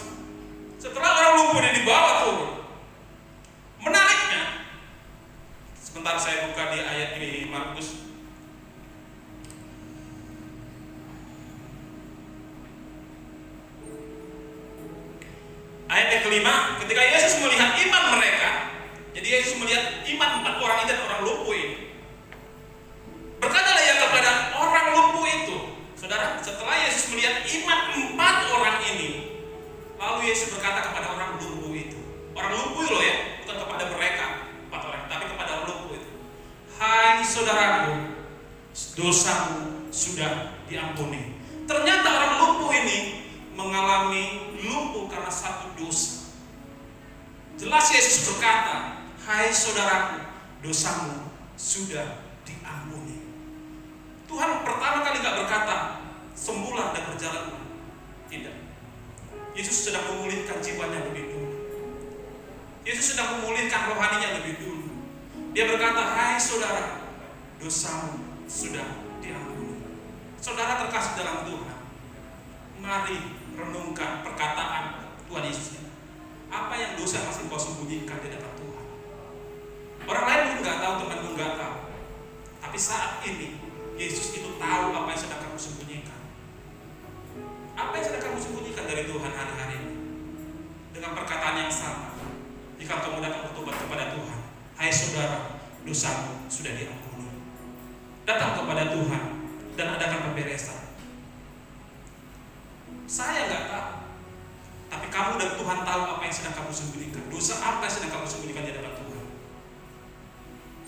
Setelah orang lumpuh ini dibawa turun, menariknya, sebentar saya buka di ayat di Markus. Ayat yang kelima, ketika Yesus melihat iman mereka, jadi Yesus melihat iman 4 orang ini dan orang lumpuh ini. Berkatalah ia kepada orang lumpuh itu, saudara, setelah Yesus melihat iman 4 orang ini, lalu Yesus berkata kepada orang lumpuh itu, orang lumpuh loh ya, bukan kepada mereka 4 orang, tapi kepada orang lumpuh itu. Hai saudaraku, dosamu sudah diampuni. Ternyata orang lumpuh ini mengalami lumpuh karena satu dosa. Jelas Yesus berkata, hai saudaraku, dosamu sudah diampuni. Tuhan pertama kali gak berkata, sembuhlah dan berjalanlah. Tidak. Yesus sedang memulihkan jiwanya lebih dulu. Yesus sedang memulihkan rohaninya lebih dulu. Dia berkata, hai saudara, dosamu sudah diampuni. Saudara terkasih dalam Tuhan, mari renungkan perkataan Tuhan Yesus. Apa yang dosa masih kau sembunyikan di depan Tuhan? Orang lain pun nggak tahu, teman pun nggak tahu. Tapi saat ini Yesus itu tahu apa yang sedang kamu sembunyikan. Apa yang sedang kamu sembunyikan dari Tuhan hari-hari ini? Dengan perkataan yang sama, jika kamu datang bertobat kepada Tuhan, hai saudara, dosamu sudah diampuni. Datang kepada Tuhan dan adakan pemberesan. Saya nggak tahu, tapi kamu dan Tuhan tahu apa yang sedang kamu sembunyikan. Dosa apa yang sedang kamu sembunyikan di hadapan Tuhan?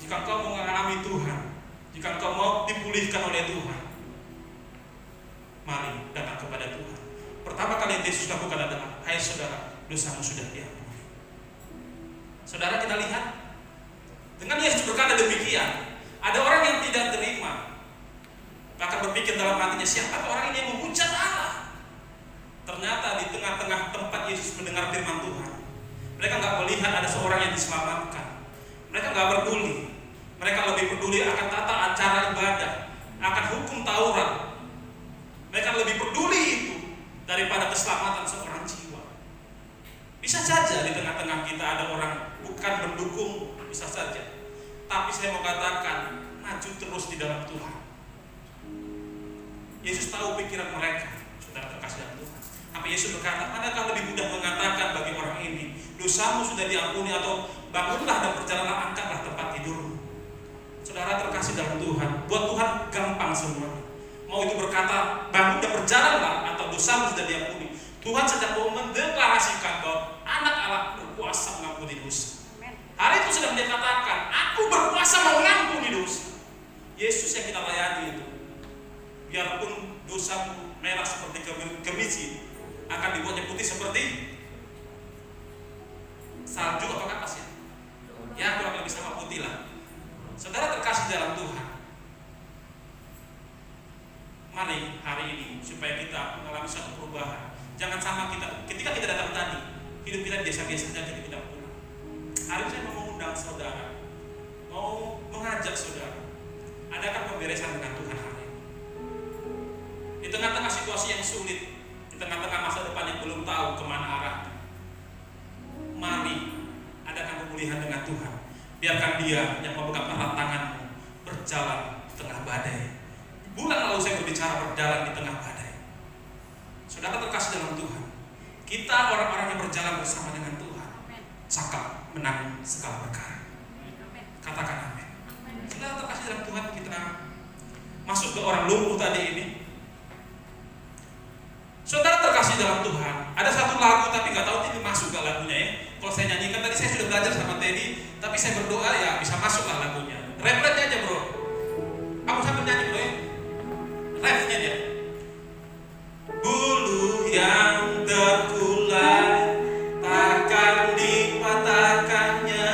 Jika engkau mengalami Tuhan, jika engkau mau dipulihkan oleh Tuhan, mari datang kepada Tuhan. Pertama kali Yesus lakukan adalah, hai saudara, dosamu sudah diampuni. Saudara, kita lihat, dengan Yesus berkata demikian, ada orang yang tidak terima, bahkan berpikir dalam hatinya, siapa orang ini yang menghujat Allah? Ternyata di tengah-tengah tempat Yesus mendengar firman Tuhan, mereka nggak melihat ada seorang yang diselamatkan. Mereka nggak peduli. Mereka lebih peduli akan tata acara ibadah, akan hukum keselamatan seorang jiwa. Bisa saja di tengah-tengah kita ada orang bukan mendukung, bisa saja. Tapi saya mau katakan, maju terus di dalam Tuhan. Yesus tahu pikiran mereka, saudara terkasih dalam Tuhan. Tapi Yesus berkata, manakah lebih mudah mengatakan bagi orang ini, dosamu sudah diampuni, atau bangunlah dan berjalanlah, angkatlah tempat tidurmu. Saudara terkasih dalam Tuhan, buat Tuhan gampang semua. Mau itu berkata, bangun dan berjalanlah, atau dosamu sudah diampuni. Tuhan sedang mau mendeklarasikan bahwa anak Allah berkuasa mengampuni dosa. Hari itu sedang dia katakan, aku berkuasa mengampuni dosa. Yesus yang kita layani itu, biarpun dosamu merah seperti kemisi, akan dibuatnya putih seperti salju atau kapas ya? Ya, kurang lebih sama putih lah. Saudara terkasih dalam Tuhan, mari hari ini supaya kita mengalami satu perubahan. Jangan sama kita, ketika kita datang tadi, hidup kita biasa-biasa saja, kita pulang. Hari ini saya mau mengundang saudara, mau mengajak saudara, adakan pemberesan dengan Tuhan hari ini. Di tengah-tengah situasi yang sulit, di tengah-tengah masa depan yang belum tahu kemana arahnya, mari adakan pemulihan dengan Tuhan. Biarkan Dia yang memegang erat tanganmu berjalan di tengah badai. Bulan lalu saya berbicara berjalan di tengah badai. Saudara terkasih dalam Tuhan, kita orang-orang yang berjalan bersama dengan Tuhan, cakap menang segala perkara. Katakan amin. Saudara terkasih dalam Tuhan, kita masuk ke orang lumpuh tadi ini. Saudara terkasih dalam Tuhan, ada satu lagu tapi nggak tahu ini masuk gak lagunya ya. Kalau saya nyanyikan tadi saya sudah belajar sama Teddy, tapi saya berdoa ya bisa masuklah lagunya. Refnya aja bro, aku sambil nyanyi bro ya. Refnya dia. Bulu yang terkulai takkan dipatahkannya,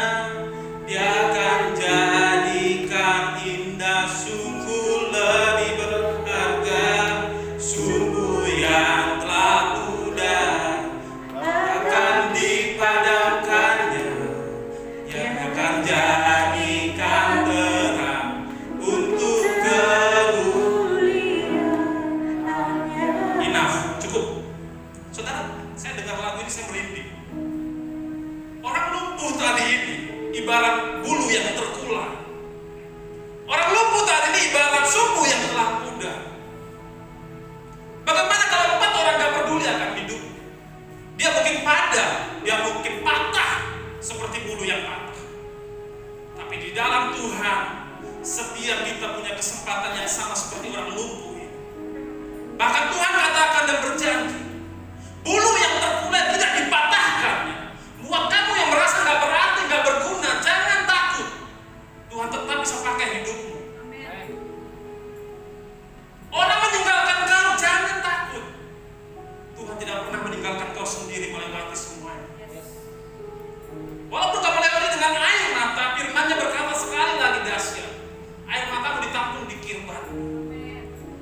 dia akan jadikan indah, sungguh lebih berharga, sumbu yang telah pudar akan dipadamkannya, yang akan jadikan terang untuk enough, cukup. Saudara, saya dengar lagu ini saya merinding. Orang lumpuh tadi ini ibarat bulu yang terkulai. Orang lumpuh tadi ini ibarat sumbu yang telah pudar. Bagaimana kalau 4 orang gak peduli akan hidup? Dia mungkin padam, dia mungkin patah seperti bulu yang patah. Tapi di dalam Tuhan, setiap kita punya kesempatan yang sama seperti orang lumpuh. Bahkan Tuhan katakan dan berjanji, bulu yang terkulai tidak dipatahkannya. Buat kamu yang merasa gak berarti, gak berguna, jangan takut. Tuhan tetap bisa pakai hidupmu. Orang meninggalkan kau, jangan takut. Tuhan tidak pernah meninggalkan kau sendiri melewati semuanya. Walaupun kamu melewati dengan air mata, firman-Nya berkata sekali lagi dahsyat, air matamu ditampung di kirbat.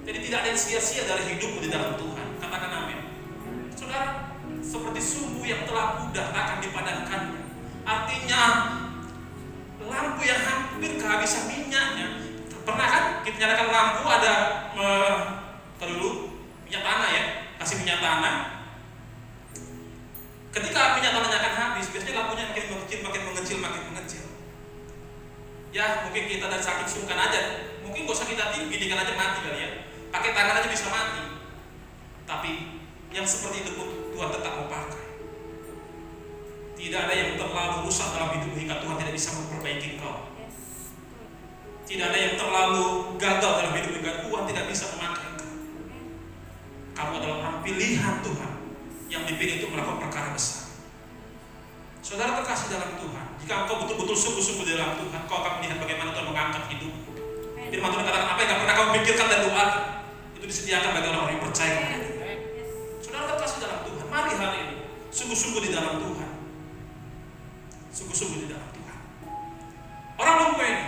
Jadi tidak ada yang sia-sia dari hidupmu di dalam Tuhan. Katakan amin. Saudara, seperti sumbu yang telah pudar akan dipadamkannya. Artinya lampu yang hampir kehabisan minyaknya. Pernah kan kita nyalakan lampu ada minyak tanah ya, kasih minyak tanah. Ketika minyak tanahnya akan habis, biasanya lampunya makin mengecil. Ya mungkin kita dari saking sungkan aja, mungkin gak usah kita ginikan aja mati kali ya. Pakai tangan aja bisa mati. Tapi yang seperti itu pun Tuhan tetap mau pakai. Tidak ada yang terlalu rusak dalam hidup hingga Tuhan tidak bisa memperbaiki kau. Tidak ada yang terlalu gagal dalam hidup hingga Tuhan tidak bisa memakai kau. Kamu adalah orang pilihan Tuhan yang dipilih untuk melakukan perkara besar. Saudara terkasih dalam Tuhan, jika engkau betul-betul sungguh-sungguh di dalam Tuhan, kau akan melihat bagaimana Tuhan mengangkat hidupmu. Firman Tuhan katakan apa yang gak pernah kamu pikirkan dan doakan, itu disediakan bagi orang yang percaya kepada Dia. Saudara terkasih dalam Tuhan, mari hari ini sungguh-sungguh di dalam Tuhan. Sungguh-sungguh di dalam Tuhan. Orang lumpuh ini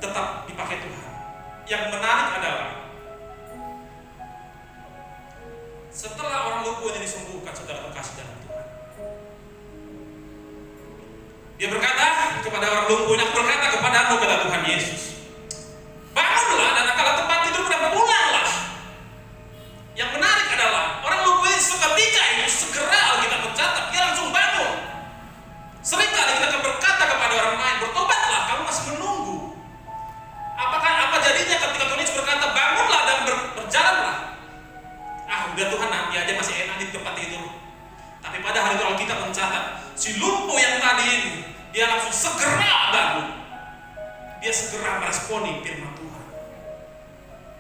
tetap dipakai Tuhan. Yang menarik adalah setelah orang lumpuh ini disembuhkan, saudara terkasih dalam Tuhan, dia berkata kepada orang lumpuh, aku berkata kepadamu, kata Tuhan Yesus, bangunlah dan kalau tempat tidur dan pulanglah. Yang menarik adalah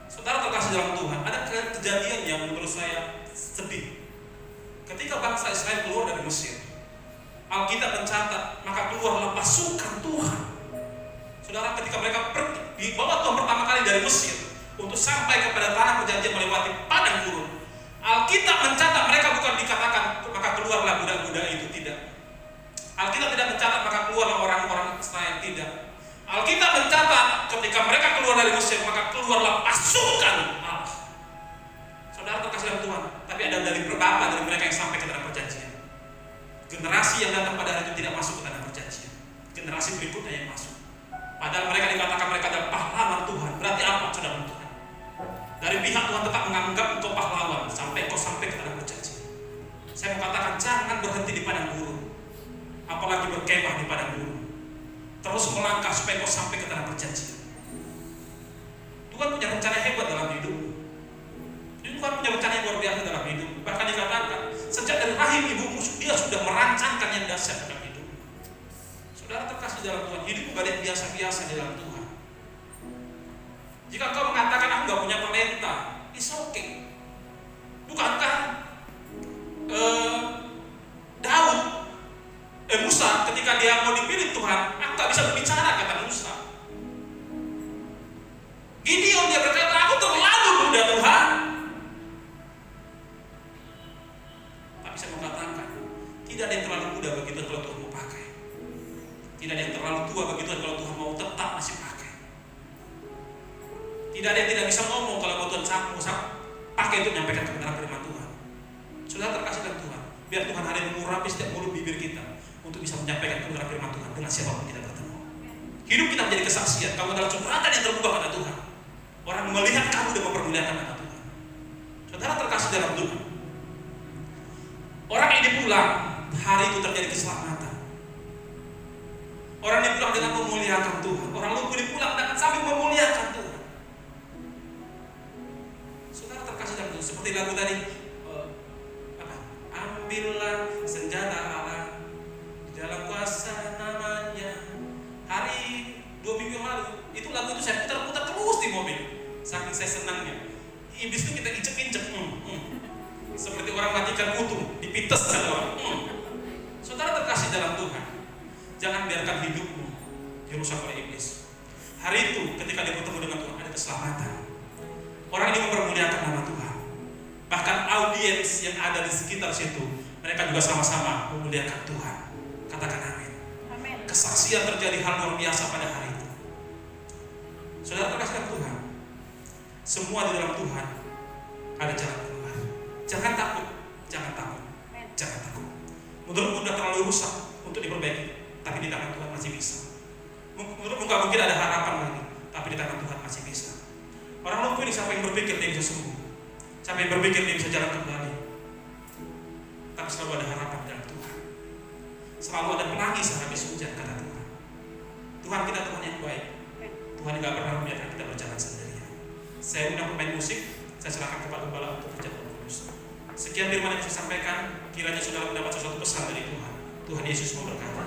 Saudara terkasih dalam Tuhan, ada kejadian yang menurut saya sedih. Ketika bangsa Israel keluar dari Mesir, Alkitab mencatat, maka keluarlah pasukan Tuhan. Saudara, ketika mereka dibawa Tuhan pertama kali dari Mesir untuk sampai kepada tanah perjanjian melewati padang gurun, Alkitab mencatat mereka bukan dikatakan maka keluarlah budak-budak itu, tidak. Alkitab tidak mencatat maka keluarlah orang-orang Israel, tidak. Alkitab mencatat ketika mereka keluar dari Mesir maka keluarlah pasukan Allah. Saudara terkasih dalam Tuhan, tapi ada dari beberapa dari mereka yang sampai ke tanah perjanjian. Generasi yang datang pada hari itu tidak masuk ke tanah perjanjian. Generasi berikutnya yang masuk. Padahal mereka dikatakan mereka adalah pahlawan Tuhan. Berarti apa, saudara Tuhan? Dari pihak Tuhan tetap menganggap engkau pahlawan sampai engkau sampai ke tanah perjanjian. Saya mau katakan, jangan berhenti di padang gurun, apalagi berkemah di padang gurun. Terus melangkah supaya engkau sampai ke tanah perjanjian. Tuhan punya rencana hebat dalam hidupmu. Tuhan punya rencana yang luar biasa dalam hidup. Bahkan dikatakan sejak dari rahim ibumu dia sudah merancangkan yang dahsyat dalam hidup. Saudara terkasih dalam Tuhan, hidupmu gak ada yang biasa-biasa di dalam Tuhan. Jika kau mengatakan aku gak punya talenta, it's okay. Bukankah Daud, Musa ketika dia mau dipilih Tuhan, aku gak bisa berbicara, kata Musa. Gideon dia berkata, aku terlalu muda Tuhan. Saya mau katakan, tidak ada yang terlalu muda bagi Tuhan kalau Tuhan mau pakai. Tidak ada yang terlalu tua bagi Tuhan kalau Tuhan mau tetap masih pakai. Tidak ada yang tidak bisa ngomong kalau mau Tuhan mau pakai untuk menyampaikan kebenaran firman Tuhan. Saudara terkasih dalam Tuhan, biar Tuhan hari ini mengurapi setiap mulut bibir kita untuk bisa menyampaikan kebenaran firman Tuhan dengan siapapun kita bertemu. Hidup kita menjadi kesaksian. Kamu adalah curhatan yang terbuka pada Tuhan. Orang melihat kamu dan mempermuliakan nama Tuhan. Saudara terkasih dalam Tuhan, orang ini pulang, hari itu terjadi keselamatan. Orang ini pulang dengan memuliakan Tuhan. Orang lumpuh pulang dengan sambil memuliakan Tuhan. Saudara terkasih dalam Tuhan, seperti lagu tadi, ambillah senjata Allah di dalam kuasa namanya. Hari 2 minggu yang lalu, itu lagu itu saya putar-putar terus di mobil. Saking saya senangnya. Iblis itu kita injek-injek. Seperti orang matikan kutu, dipites sama orang. Saudara terkasih dalam Tuhan, jangan biarkan hidupmu dirusak oleh iblis. Hari itu ketika dia bertemu dengan Tuhan ada keselamatan. Orang ini mempermuliakan nama Tuhan. Bahkan audiens yang ada di sekitar situ, mereka juga sama-sama memuliakan Tuhan. Katakan amin. Amin. Kesaksian terjadi hal luar biasa pada hari itu. Saudara terkasih dalam Tuhan, semua di dalam Tuhan ada jalan keluar. Jangan takut, jangan takut, jangan takut. Menurutmu sudah terlalu rusak untuk diperbaiki, tapi di tangan Tuhan masih bisa. Menurutmu nggak mungkin ada harapan lagi, tapi di tangan Tuhan masih bisa. Orang lumpuh ini siapa yang berpikir dia bisa sembuh? Siapa yang berpikir dia bisa jalan kembali? Tapi selalu ada harapan dalam Tuhan. Selalu ada pelangi sehabis hujan, kata Tuhan. Tuhan kita Tuhan yang baik. Tuhan tidak pernah membiarkan kita berjalan sendirian. Saya undang pemain musik, saya serahkan kepada Gembala untuk berjalan. Sekian firman yang saya sampaikan, kiranya saudara mendapat sesuatu pesan dari Tuhan. Tuhan Yesus memberkati.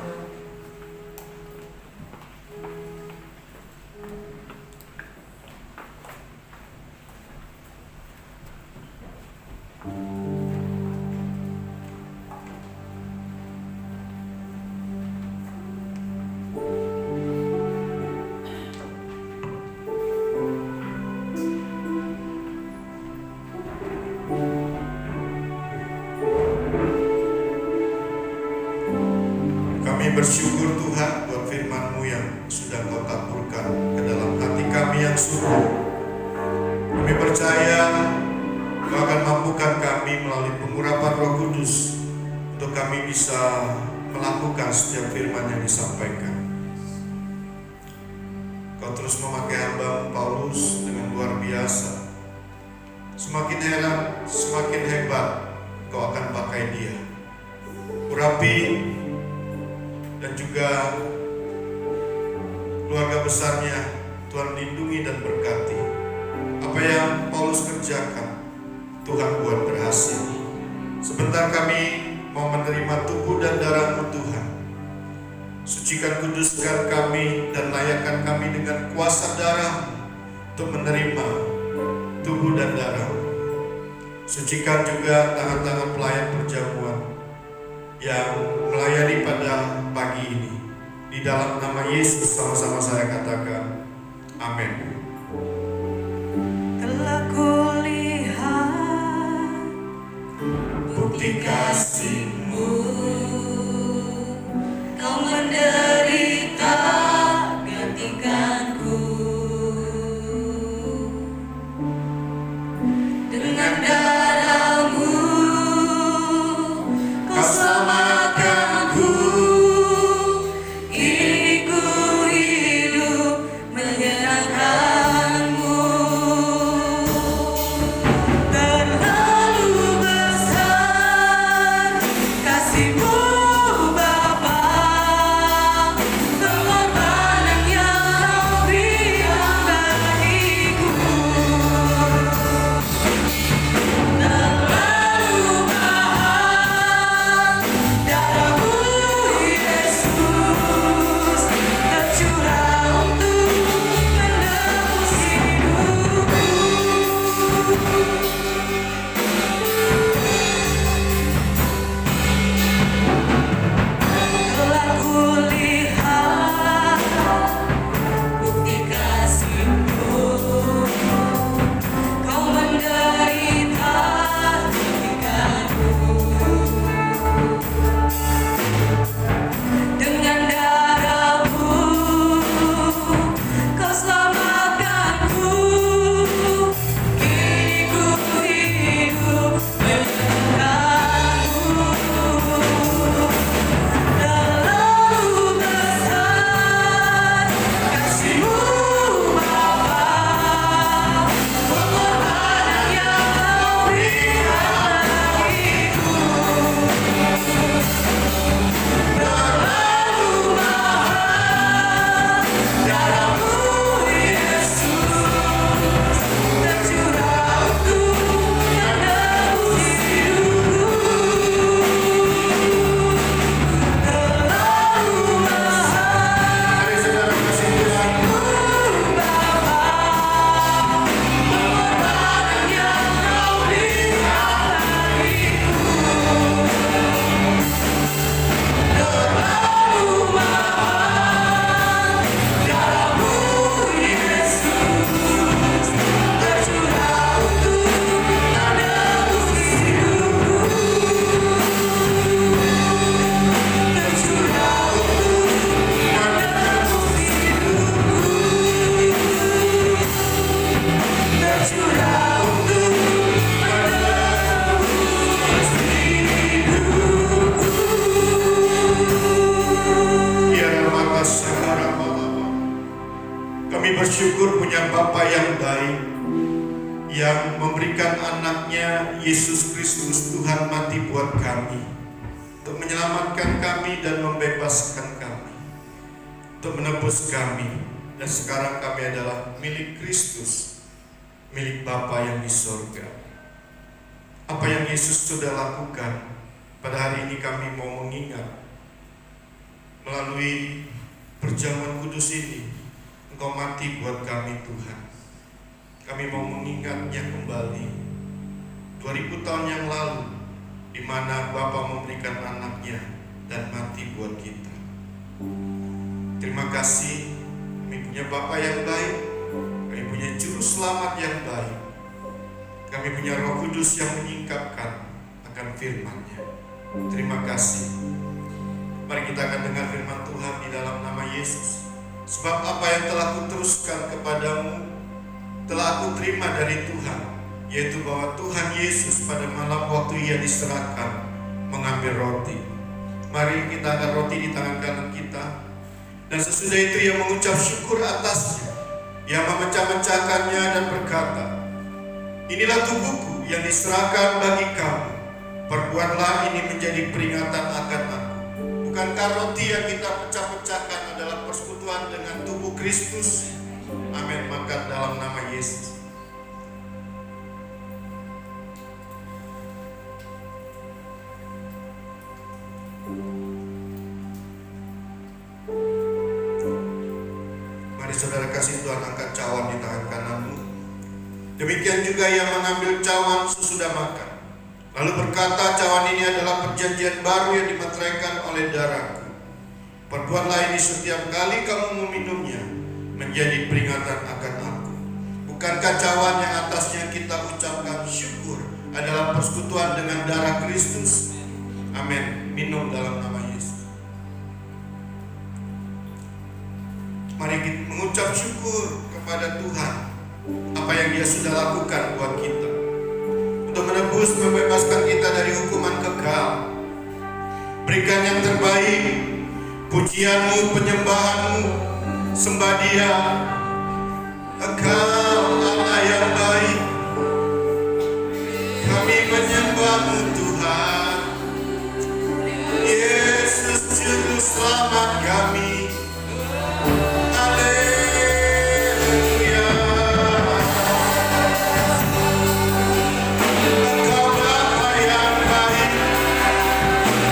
Bersyukur Tuhan buat firman-Mu yang sudah Kau taburkan ke dalam hati kami yang suruh. Kami percaya Kau akan mampukan kami melalui pengurapan Roh Kudus untuk kami bisa melakukan setiap firman yang disampaikan. Kau terus memakai hamba Paulus dengan luar biasa. Semakin heran, semakin hebat Kau akan pakai dia. Urapi dan juga keluarga besarnya Tuhan lindungi dan berkati. Apa yang Paulus kerjakan Tuhan buat berhasil. Sebentar kami mau menerima tubuh dan darah-Mu Tuhan. Sucikan, kuduskan kami dan layakkan kami dengan kuasa darah untuk menerima tubuh dan darah. Sucikan juga tangan-tangan pelayan perjamuan yang melayani pada pagi ini. Di dalam nama Yesus sama-sama saya katakan, amin. Telah kulihat bukti kasih-Mu, Kau menderita gantikanku. Dengan darah-Mu Kau selamatkanku. Kini ku hidup menyenangkan-Mu. Terlalu besar kasih-Mu Bapa, pengorbanan yang Kau berikan bagiku. Terlalu mahal darah-Mu Yesus, tercurah untuk menebus hidupku. Telah kulihat bukti kasih-Mu, Kau menderita gantikanku. Dengan darah-Mu Kau selamatkanku. Kini ku hidup menyenangkan-Mu. Terlalu besar kasih-Mu Bapa, pengorbanan yang Kau berikan bagiku. Terlalu mahal darah-Mu Yesus, tercurah untuk menebus hidupku. Terlalu mahal Mari saudara kasih Tuhan. pengorbanan yang Kau berikan bagiku. Terlalu mahal darah-Mu Yesus, tercurah untuk menebus hidupku. Tercurah untuk menebus hidupku. Tercurah untuk menebus hidupku. Ya Rama Sakara Malama. Kami bersyukur punya Bapa yang baik, yang memberikan anaknya Yesus Kristus Tuhan mati buat kami, untuk menyelamatkan kami dan membebaskan kami, untuk menebus kami. Dan sekarang kami adalah milik Kristus, milik Bapa yang di sorga. Apa yang Yesus sudah lakukan, pada hari ini kami mau mengingat. Melalui perjamuan kudus ini, Engkau mati buat kami Tuhan. Kami mau mengingatnya kembali 2000 tahun yang lalu, di mana Bapa memberikan anaknya dan mati buat kita. Terima kasih, kami punya Bapa yang baik, kami punya Juru Selamat yang baik, kami punya Roh Kudus yang menyingkapkan akan firman-Nya. Terima kasih. Mari kita akan dengar firman Tuhan di dalam nama Yesus. Sebab apa yang telah kuteruskan kepadamu telah aku terima dari Tuhan, yaitu bahwa Tuhan Yesus pada malam waktu Ia diserahkan mengambil roti. Mari kita angkat roti di tangan kanan kita, dan sesudah itu Ia mengucap syukur atasnya. Ia memecah-mecahkannya dan berkata, inilah tubuhku yang diserahkan bagi kamu. Perbuatlah ini menjadi peringatan akan aku. Bukankah roti yang kita pecah-pecahkan adalah persekutuan dengan tubuh Kristus? Amin. Makan dalam nama Yesus. Mari saudara kasih Tuhan, angkat cawan di tangan kananmu. Demikian juga ia mengambil cawan sesudah makan, lalu berkata, cawan ini adalah perjanjian baru yang dimeteraikan oleh darahku. Perbuatlah ini setiap kali kamu meminumnya, menjadi peringatan akan aku. Bukankah cawan yang atasnya kita ucapkan syukur adalah persekutuan dengan darah Kristus? Amin. Minum dalam nama Yesus. Mari kita mengucap syukur kepada Tuhan apa yang Dia sudah lakukan buat kita, untuk menebus, membebaskan kita dari hukuman kekal. Berikan yang terbaik, pujianmu, penyembahanmu, sembah Dia. Engkau Allah yang baik, kami menyembahmu Tuhan. Yesus Juru Selamat kami. Haleluya. Engkau Bapa yang baik,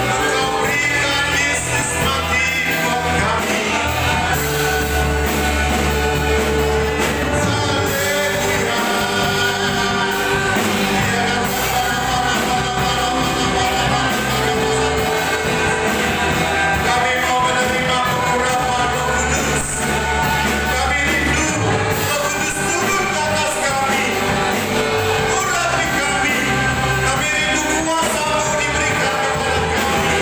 Engkau berikan Yesus mati buat kami. Kami mau menerima pengurapan Roh Kudus. Kami rindu Roh Kudus turun ke atas kami, urapi kami. Kami rindu kuasa-Mu diberikan kepada kami.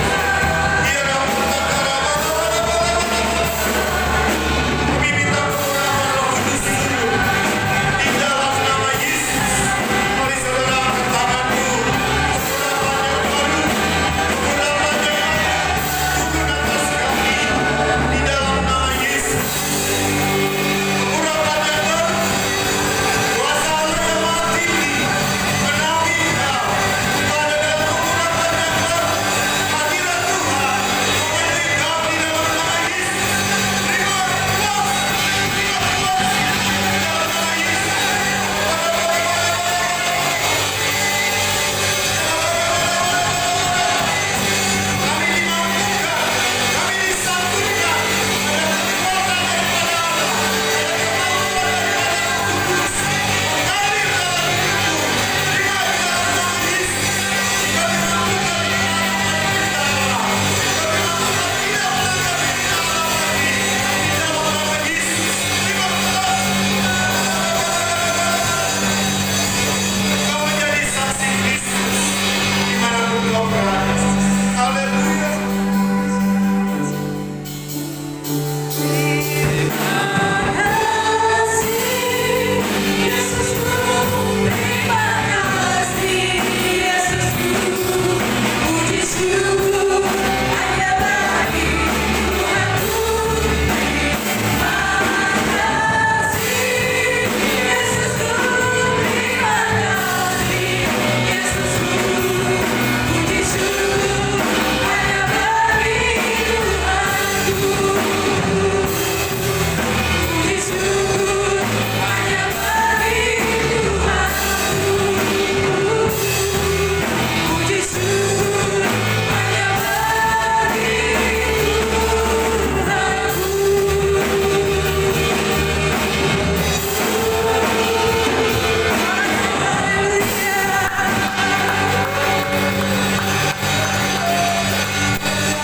Kami minta pengurapan Roh Kudus turun di dalam nama Yesus. Mari saudara angkat tanganmu. Pengurapan yang baru, pengurapan yang turun atas kami di dalam nama Yesus. Pengurapan yang baru, kuasa Allah yang Maha Tinggi menampi engkau. Pada dalam pengurapan yang baru, hadirat Tuhan memenuhi engkau di dalam nama Yesus. Terima kuasa, terima kuasa di dalam nama Yesus. Kami dimampukan, kami disatukan, ada kekuatan daripada Allah, ada kemampuan daripada Roh Kudus mengalir dalam hidupmu. Terima di dalam nama Yesus. Kami mampukan di dalam perintah Allah. Kami mampukan tidak melanggar perintah Allah lagi. Di dalam nama Yesus. Terima Engkau menjadi saksi Kristus dimanapun kau berada. Haleluya.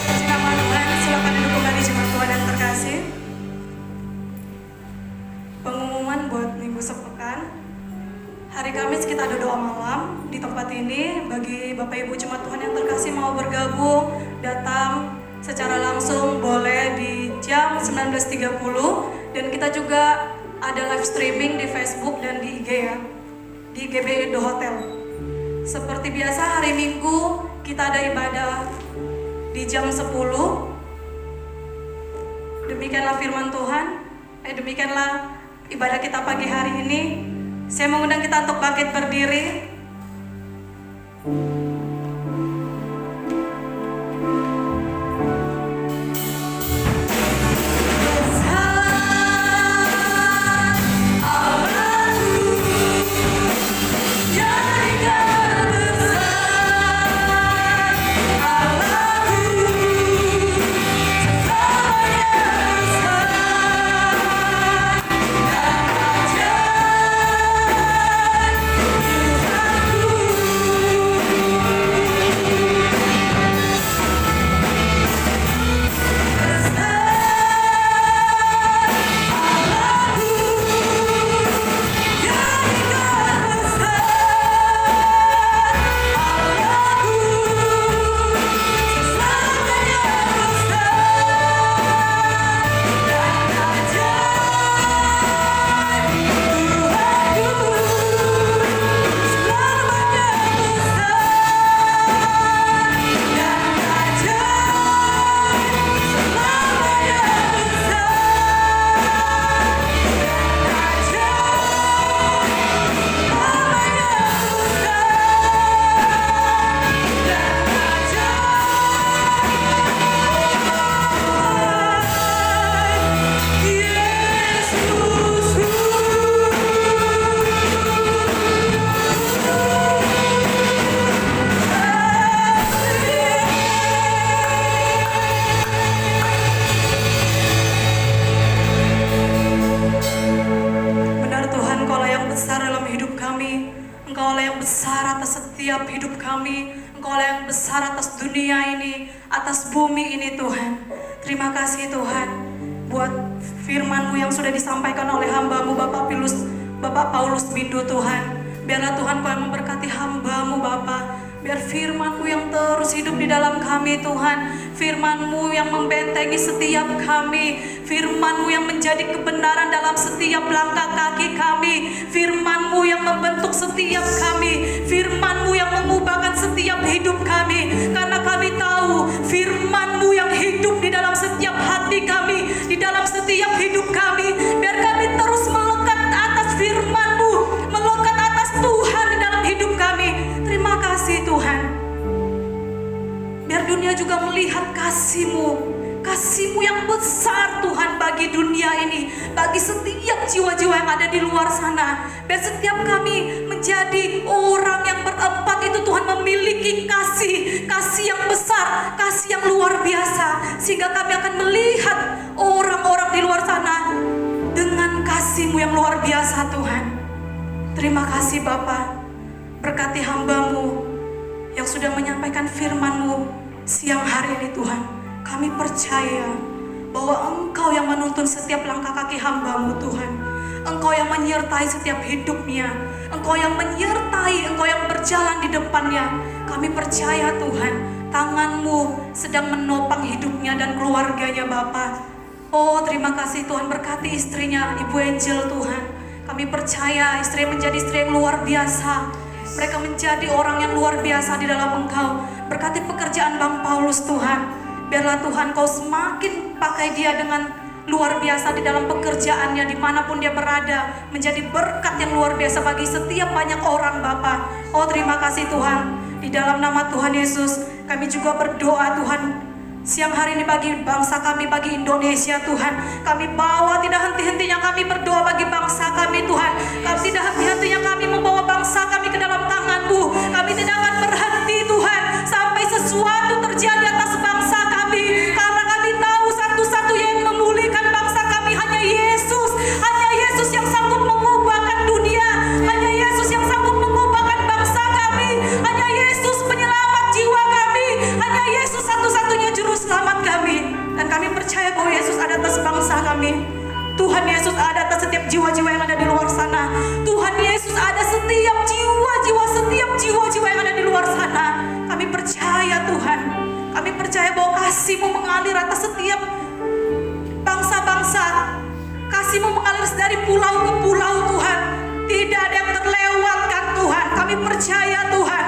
Puji nama Tuhan, silakan duduk kembali jemaat Tuhan yang terkasih. Pengumuman buat minggu sepekan. Hari Kamis kita ada doa malam di tempat ini. Bagi Bapak Ibu jemaat Tuhan yang terkasih mau bergabung, datang secara langsung boleh di jam 19.30. Dan kita juga ada live streaming di Facebook dan di IG ya, di GBI The Hotel. Seperti biasa hari Minggu kita ada ibadah di jam 10. Demikianlah firman Tuhan. Demikianlah ibadah kita pagi hari ini. Saya mengundang kita untuk bangkit berdiri. besar dalam hidup kami. Engkau lah yang besar atas setiap hidup kami. Engkau lah yang besar atas dunia ini, atas bumi ini Tuhan. Terima kasih Tuhan buat firman-Mu yang sudah disampaikan oleh hamba-Mu Bapak Paulus Bindu Tuhan. Biarlah Tuhan Kau yang memberkati hamba-Mu Bapa. Biar firman-Mu yang terus hidup di dalam kami Tuhan. Firman-Mu yang membentengi setiap kami. Firman-Mu yang menjadi kebenaran dalam setiap langkah kaki kami. Firman-Mu yang membentuk setiap kami. Firman-Mu yang mengubahkan setiap hidup kami. Karena kami tahu firman-Mu yang hidup di dalam setiap hati kami, di dalam setiap hidup kami. Biar kami terus melekat atas firman-Mu, melekat atas Tuhan di dalam hidup kami. Terima kasih Tuhan. Biar dunia juga melihat kasih-Mu, kasih-Mu yang besar Tuhan bagi dunia ini, bagi setiap jiwa-jiwa yang ada di luar sana. Biar setiap kami menjadi orang yang berempat itu Tuhan memiliki kasih yang besar, kasih yang luar biasa. Sehingga kami akan melihat orang-orang di luar sana dengan kasih-Mu yang luar biasa Tuhan. Terima kasih Bapa. Berkati hamba-Mu yang sudah menyampaikan firman-Mu siang hari ini Tuhan. Kami percaya bahwa Engkau yang menuntun setiap langkah kaki hamba-Mu Tuhan. Engkau yang menyertai setiap hidupnya. Engkau yang menyertai, Engkau yang berjalan di depannya. Kami percaya Tuhan, tangan-Mu sedang menopang hidupnya dan keluarganya Bapa. Oh terima kasih Tuhan, berkati istrinya Ibu Angel Tuhan. Kami percaya istri menjadi istri yang luar biasa. Mereka menjadi orang yang luar biasa di dalam Engkau. Berkati pekerjaan Bang Paulus Tuhan. Biarlah Tuhan Kau semakin pakai dia dengan luar biasa di dalam pekerjaannya, dimanapun dia berada. Menjadi berkat yang luar biasa bagi setiap banyak orang Bapa. Oh terima kasih Tuhan. Di dalam nama Tuhan Yesus kami juga berdoa Tuhan. Siang hari ini bagi bangsa kami, bagi Indonesia Tuhan. Kami bawa tidak henti-hentinya kami berdoa bagi bangsa kami Tuhan. Kami tidak henti-hentinya kami membawa bangsa kami ke dalam tangan-Mu. Kami tidak akan berhenti Tuhan sampai sesuatu terjadi atas bangsa kami. Karena kami tahu satu-satunya yang memulihkan bangsa kami hanya Yesus. Hanya Yesus yang sanggup mengubahkan dunia. Hanya Yesus yang sanggup mengubahkan bangsa kami. Hanya Yesus penyelamat jiwa kami. Hanya Yesus satu-satunya juru selamat kami. Dan kami percaya bahwa Yesus ada atas bangsa kami. Tuhan Yesus ada atas setiap jiwa-jiwa yang ada di luar sana. Tuhan Yesus ada setiap jiwa-jiwa yang ada di luar sana. Kami percaya Tuhan. Kami percaya bahwa kasih-Mu mengalir atas setiap bangsa-bangsa. Kasih-Mu mengalir dari pulau ke pulau Tuhan. Tidak ada yang terlewatkan Tuhan. Kami percaya Tuhan,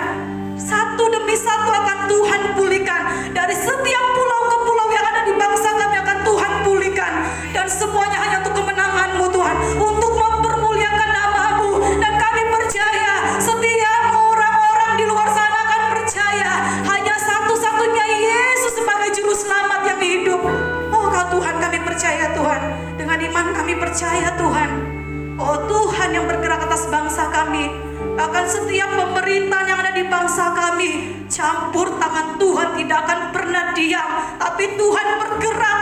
satu demi satu akan Tuhan pulihkan. Dari setiap pulau ke pulau yang ada di bangsa kami akan Tuhan pulihkan. Dan semuanya hanya untuk kemenangan-Mu Tuhan, untuk mempermuliakan nama-Mu. Dan kami percaya setiap orang-orang di luar sana akan percaya hanya satu-satunya Yesus sebagai juru selamat yang hidup. Oh Kau Tuhan, kami percaya Tuhan. Dengan iman kami percaya Tuhan. Oh Tuhan yang bergerak atas bangsa kami. Bahkan setiap pemerintahan yang ada di bangsa kami, campur tangan Tuhan tidak akan pernah diam. Tapi Tuhan bergerak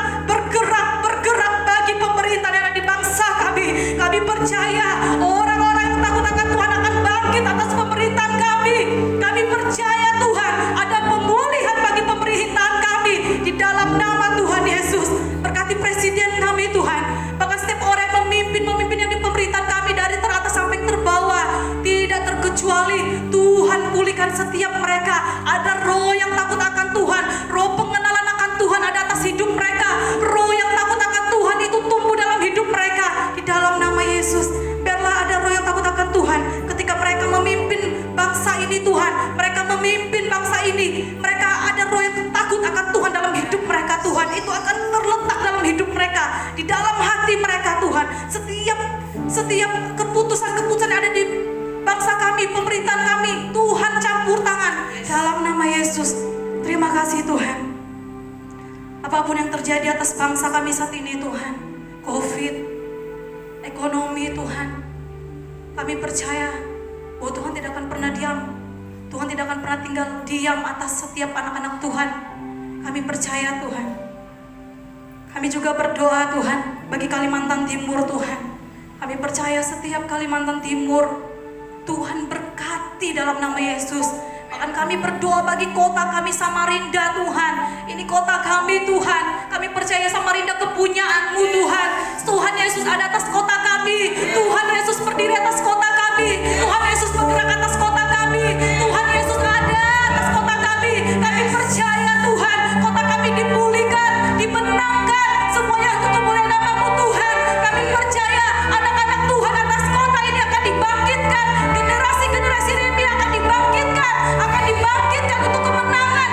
bagi pemerintahan yang ada di bangsa kami. Kami percaya orang-orang yang takut akan Tuhan akan bangkit atas pemerintahan kami. Kami percaya Tuhan ada pemulihan bagi pemerintahan kami di dalam nama Tuhan Yesus. Berkati presiden kami Tuhan. Bahkan setiap orang yang memimpin yang di pemerintahan kami dari teratas sampai terbawah, tidak terkecuali Tuhan pulihkan setiap mereka. Ada roh yang takut akan Tuhan, roh pengenalan akan Tuhan ada atas hidup mereka. Roh yang takut akan Tuhan itu tumbuh dalam hidup mereka di dalam nama Yesus. Biarlah ada roh yang takut akan Tuhan ketika mereka memimpin bangsa ini Tuhan. Mereka memimpin bangsa ini, mereka ada roh yang takut akan Tuhan dalam hidup mereka Tuhan. Itu akan terletak dalam hidup mereka, di dalam hati mereka Tuhan. Setiap keputusan-keputusan yang ada di bangsa kami, pemerintahan kami, Tuhan campur tangan dalam nama Yesus. Terima kasih Tuhan. Apapun yang terjadi atas bangsa kami saat ini Tuhan, COVID, ekonomi Tuhan, kami percaya bahwa Tuhan tidak akan pernah diam. Tuhan tidak akan pernah tinggal diam atas setiap anak-anak Tuhan. Kami percaya Tuhan. Kami juga berdoa Tuhan bagi Kalimantan Timur Tuhan. Kami percaya setiap Kalimantan Timur Tuhan berkati dalam nama Yesus. Bahkan kami berdoa bagi kota kami Samarinda Tuhan. Ini kota kami Tuhan. Kami percaya Samarinda kepunyaan-Mu Tuhan. Tuhan Yesus ada atas kota kami. Tuhan Yesus berdiri atas kota kami. Tuhan Yesus bergerak atas kota kami. Tuhan Yesus ada atas kota kami. Kami percaya Tuhan, kota kami dipulihkan, dimenangkan. Semuanya untuk kemuliaan nama-Mu Tuhan. Kami percaya anak-anak Tuhan atas kota ini akan dibangkitkan. Generasi-generasi Remi akan dibangkitkan untuk kemenangan.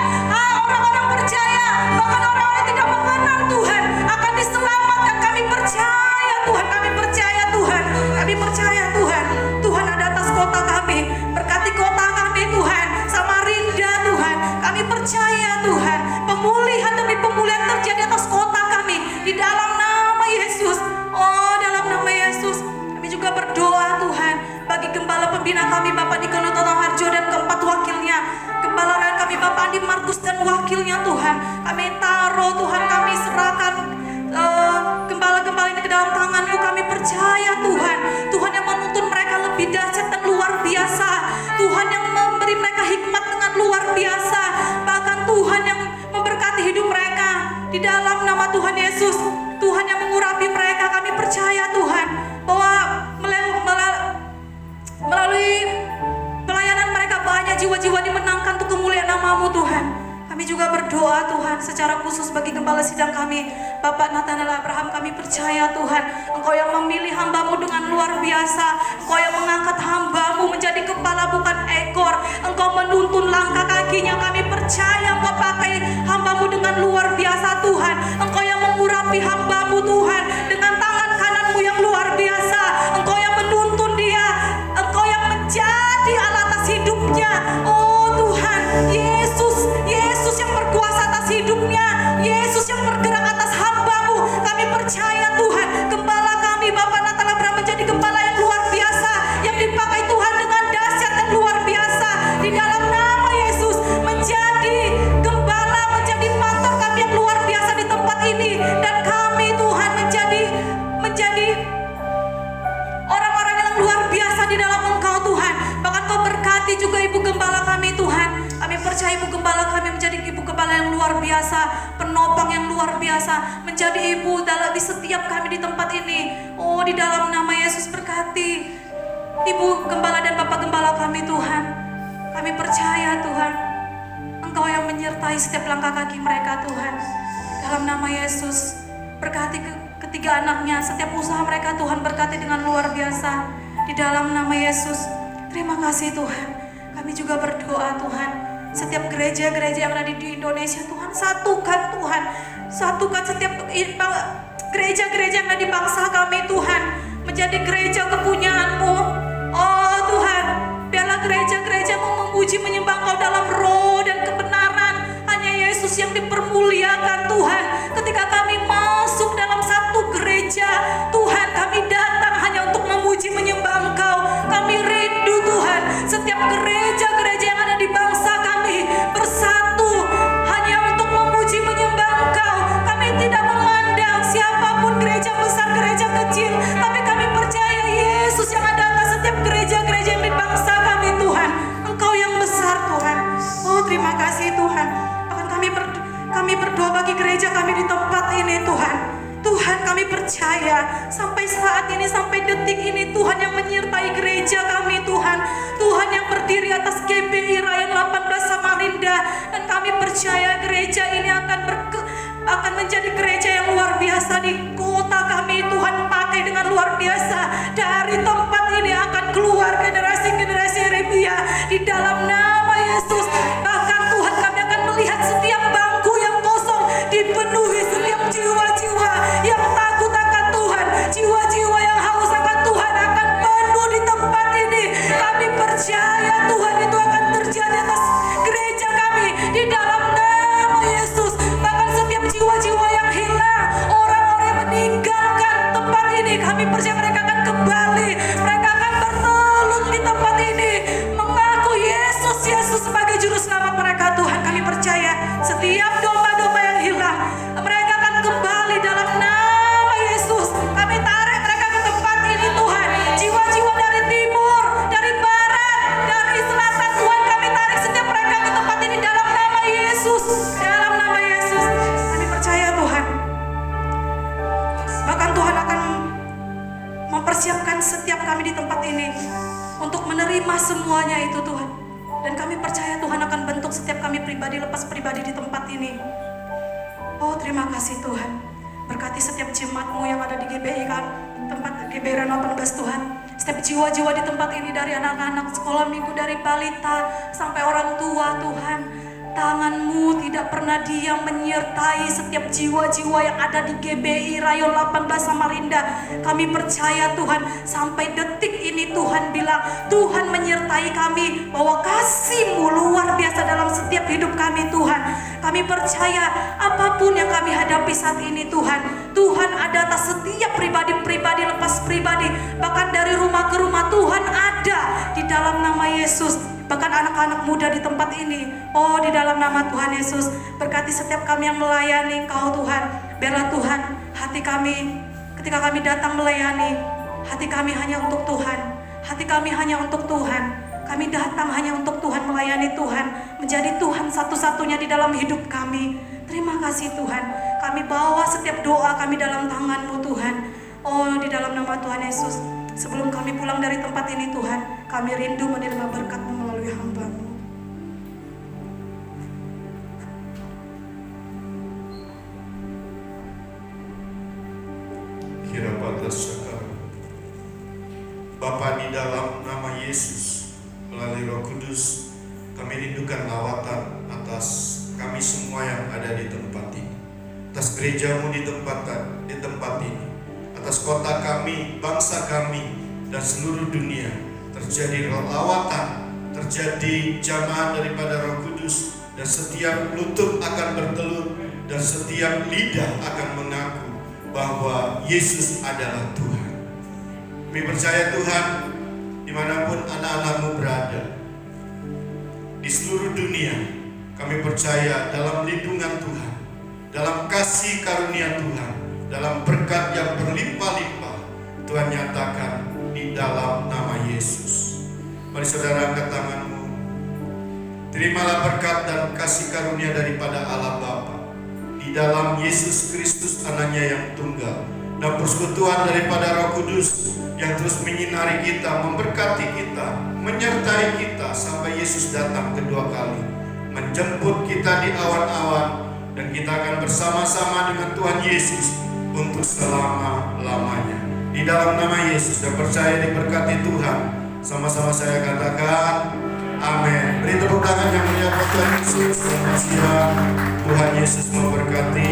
Orang-orang percaya, bahkan orang-orang yang tidak mengenal Tuhan akan diselamatkan. Kami percaya Tuhan, kami percaya Tuhan, kami percaya Tuhan. Tuhan ada atas kota kami, berkati kota kami Tuhan, Samarinda Tuhan. Kami percaya Tuhan, pemulihan demi pemulihan terjadi atas kota kami di dalam nama Yesus. Oh, dalam nama Yesus. Kami juga berdoa Tuhan bagi gembala pembina kami Bapak Nikono Toto Harjo dan keempat wakilnya, gembala lain kami Bapak Andi Markus dan wakilnya Tuhan. Kami taruh Tuhan, kami serahkan gembala-gembala ini ke dalam tangan-Mu. Kami percaya Tuhan, Tuhan yang menuntun mereka lebih dahsyat dan luar biasa, Tuhan yang memberi mereka hikmat dengan luar biasa, bahkan Tuhan yang memberkati hidup mereka di dalam nama Tuhan Yesus. Tuhan yang mengurapi mereka. Kami percaya Tuhan bahwa melalui pelayanan mereka banyak jiwa-jiwa dimenangkan untuk kemuliaan nama-Mu Tuhan. Kami juga berdoa Tuhan secara khusus bagi gembala sidang kami Bapak Nathanael Abraham. Kami percaya Tuhan, Engkau yang memilih hamba-Mu dengan luar biasa. Engkau yang mengangkat hamba-Mu menjadi kepala bukan ekor. Engkau menuntun langkah kakinya. Kami percaya Engkau pakai hamba-Mu dengan luar biasa Tuhan. Engkau yang mengurapi hamba-Mu Tuhan dengan tangan kanan-Mu yang luar biasa. Engkau yang menuntun dia, Engkau yang menjadi alat atas hidupnya. Oh Tuhan, Yesus yang berkuasa atas hidupnya, Yesus yang bergerak atas hamba-Mu. Kami percaya Tuhan, gembala kami Bapak Nathanael Abraham menjadi gembala yang luar biasa, yang dipakai Tuhan dengan dahsyat dan luar biasa di dalam nama Yesus, menjadi gembala, menjadi mentor kami yang luar biasa di tempat ini. Dan kami Tuhan menjadi orang-orang yang luar biasa di dalam Engkau Tuhan. Bahkan Kau berkati juga ibu gembala kami Tuhan. Kami percaya ibu gembala kami menjadi ibu gembala yang luar biasa, penopang yang luar biasa, menjadi ibu dalam di setiap kami di tempat ini. Oh, di dalam nama Yesus berkati ibu gembala dan bapak gembala kami Tuhan. Kami percaya Tuhan, Engkau yang menyertai setiap langkah kaki mereka Tuhan. Dalam nama Yesus berkati ketiga anaknya, setiap usaha mereka Tuhan berkati dengan luar biasa. Di dalam nama Yesus, terima kasih Tuhan. Kami juga berdoa Tuhan, setiap gereja-gereja yang ada di Indonesia Tuhan, satukan Tuhan, satukan setiap gereja-gereja yang ada di bangsa kami Tuhan, menjadi gereja kepunyaan-Mu. Oh Tuhan, biarlah gereja-gereja-Mu memuji menyembah Kau dalam roh dan kebenaran. Hanya Yesus yang dipermuliakan Tuhan. Ketika kami masuk dalam satu gereja Tuhan, kami datang hanya untuk memuji menyembah Engkau. Kami rindu Tuhan, setiap gereja-gereja yang ada di bangsa kami bersatu hanya untuk memuji menyembah Engkau. Kami tidak memandang siapapun, gereja besar, gereja kecil, tapi kami percaya Yesus yang ada atas setiap gereja-gereja yang di bangsa kami Tuhan. Engkau yang besar Tuhan. Oh terima kasih Tuhan. Bahkan kami berdoa bagi gereja kami di tempat ini Tuhan. Tuhan, kami percaya sampai saat ini, sampai detik ini Tuhan yang menyertai gereja kami Tuhan. Tuhan yang berdiri atas GBI Rayon 18 Samarinda. Dan kami percaya gereja ini akan menjadi gereja yang luar biasa di kota kami Tuhan, pakai dengan luar biasa. Dari tempat ini akan keluar generasi-generasi Yeremia di dalam nama Yesus. Bahkan Tuhan, kami akan melihat setiap bangku yang kosong dipenuhi, setiap jiwa-jiwa yang takut akan Tuhan, jiwa-jiwa yang haus akan Tuhan akan penuh di tempat ini. Kami percaya Tuhan itu akan terjadi atas gereja kami di dalam nama Yesus. Bahkan setiap jiwa-jiwa yang hilang, orang-orang yang meninggalkan tempat ini, kami percaya mereka akan kembali, mereka akan bertelut di tempat ini, mengaku Yesus sebagai juru selamat mereka Tuhan. Kami percaya setiap domba-domba yang hilang, mereka akan kembali dalam nama terima semuanya itu Tuhan. Dan kami percaya Tuhan akan bentuk setiap kami pribadi lepas pribadi di tempat ini. Oh terima kasih Tuhan. Berkati setiap jemaat-Mu yang ada di GBI kan, tempat GBI 18 Tuhan. Setiap jiwa-jiwa di tempat ini, dari anak-anak sekolah minggu, dari balita sampai orang tua Tuhan. Tangan-Mu tidak pernah diam menyertai setiap jiwa-jiwa yang ada di GBI Rayon 18 Samarinda. Kami percaya Tuhan, sampai detik ini Tuhan bilang, Tuhan menyertai kami, bahwa kasih-Mu luar biasa dalam setiap hidup kami Tuhan. Kami percaya apapun yang kami hadapi saat ini Tuhan, Tuhan ada atas setiap pribadi-pribadi lepas pribadi. Bahkan dari rumah ke rumah Tuhan ada di dalam nama Yesus. Bahkan anak-anak muda di tempat ini, oh di dalam nama Tuhan Yesus, berkati setiap kami yang melayani Engkau Tuhan. Biarlah Tuhan, hati kami ketika kami datang melayani, hati kami hanya untuk Tuhan. Hati kami hanya untuk Tuhan. Kami datang hanya untuk Tuhan, melayani Tuhan, menjadi Tuhan satu-satunya di dalam hidup kami. Terima kasih Tuhan. Kami bawa setiap doa kami dalam tangan-Mu Tuhan. Oh di dalam nama Tuhan Yesus, sebelum kami pulang dari tempat ini Tuhan, kami rindu menerima berkat-Mu melalui hamba-Mu. Kira pada sekarang Bapa, di dalam nama Yesus melalui Roh Kudus, kami rindukan lawatan atas kami semua yang ada di tempat ini, atas gereja-Mu di tempat ini, atas kota kami, bangsa kami, dan seluruh dunia. Terjadi lawatan, terjadi jamaah daripada Roh Kudus, dan setiap lutut akan bertelur, dan setiap lidah akan mengaku bahwa Yesus adalah Tuhan. Kami percaya Tuhan, dimanapun anak-anak-Mu berada di seluruh dunia, kami percaya dalam lindungan Tuhan, dalam kasih karunia Tuhan, dalam berkat yang berlimpah-limpah Tuhan nyatakan di dalam nama Yesus. Mari saudara angkat tanganmu. Terimalah berkat dan kasih karunia daripada Allah Bapa di dalam Yesus Kristus anaknya yang tunggal, dan persekutuan daripada Roh Kudus yang terus menyinari kita, memberkati kita, menyertai kita sampai Yesus datang kedua kali, menjemput kita di awan-awan, dan kita akan bersama-sama dengan Tuhan Yesus untuk selama-lamanya. Di dalam nama Yesus, dan percaya diberkati Tuhan. Sama-sama saya katakan amin. Beri tepuk tangan yang mulia buat Tuhan Yesus. Selamat siang. Tuhan Yesus memberkati.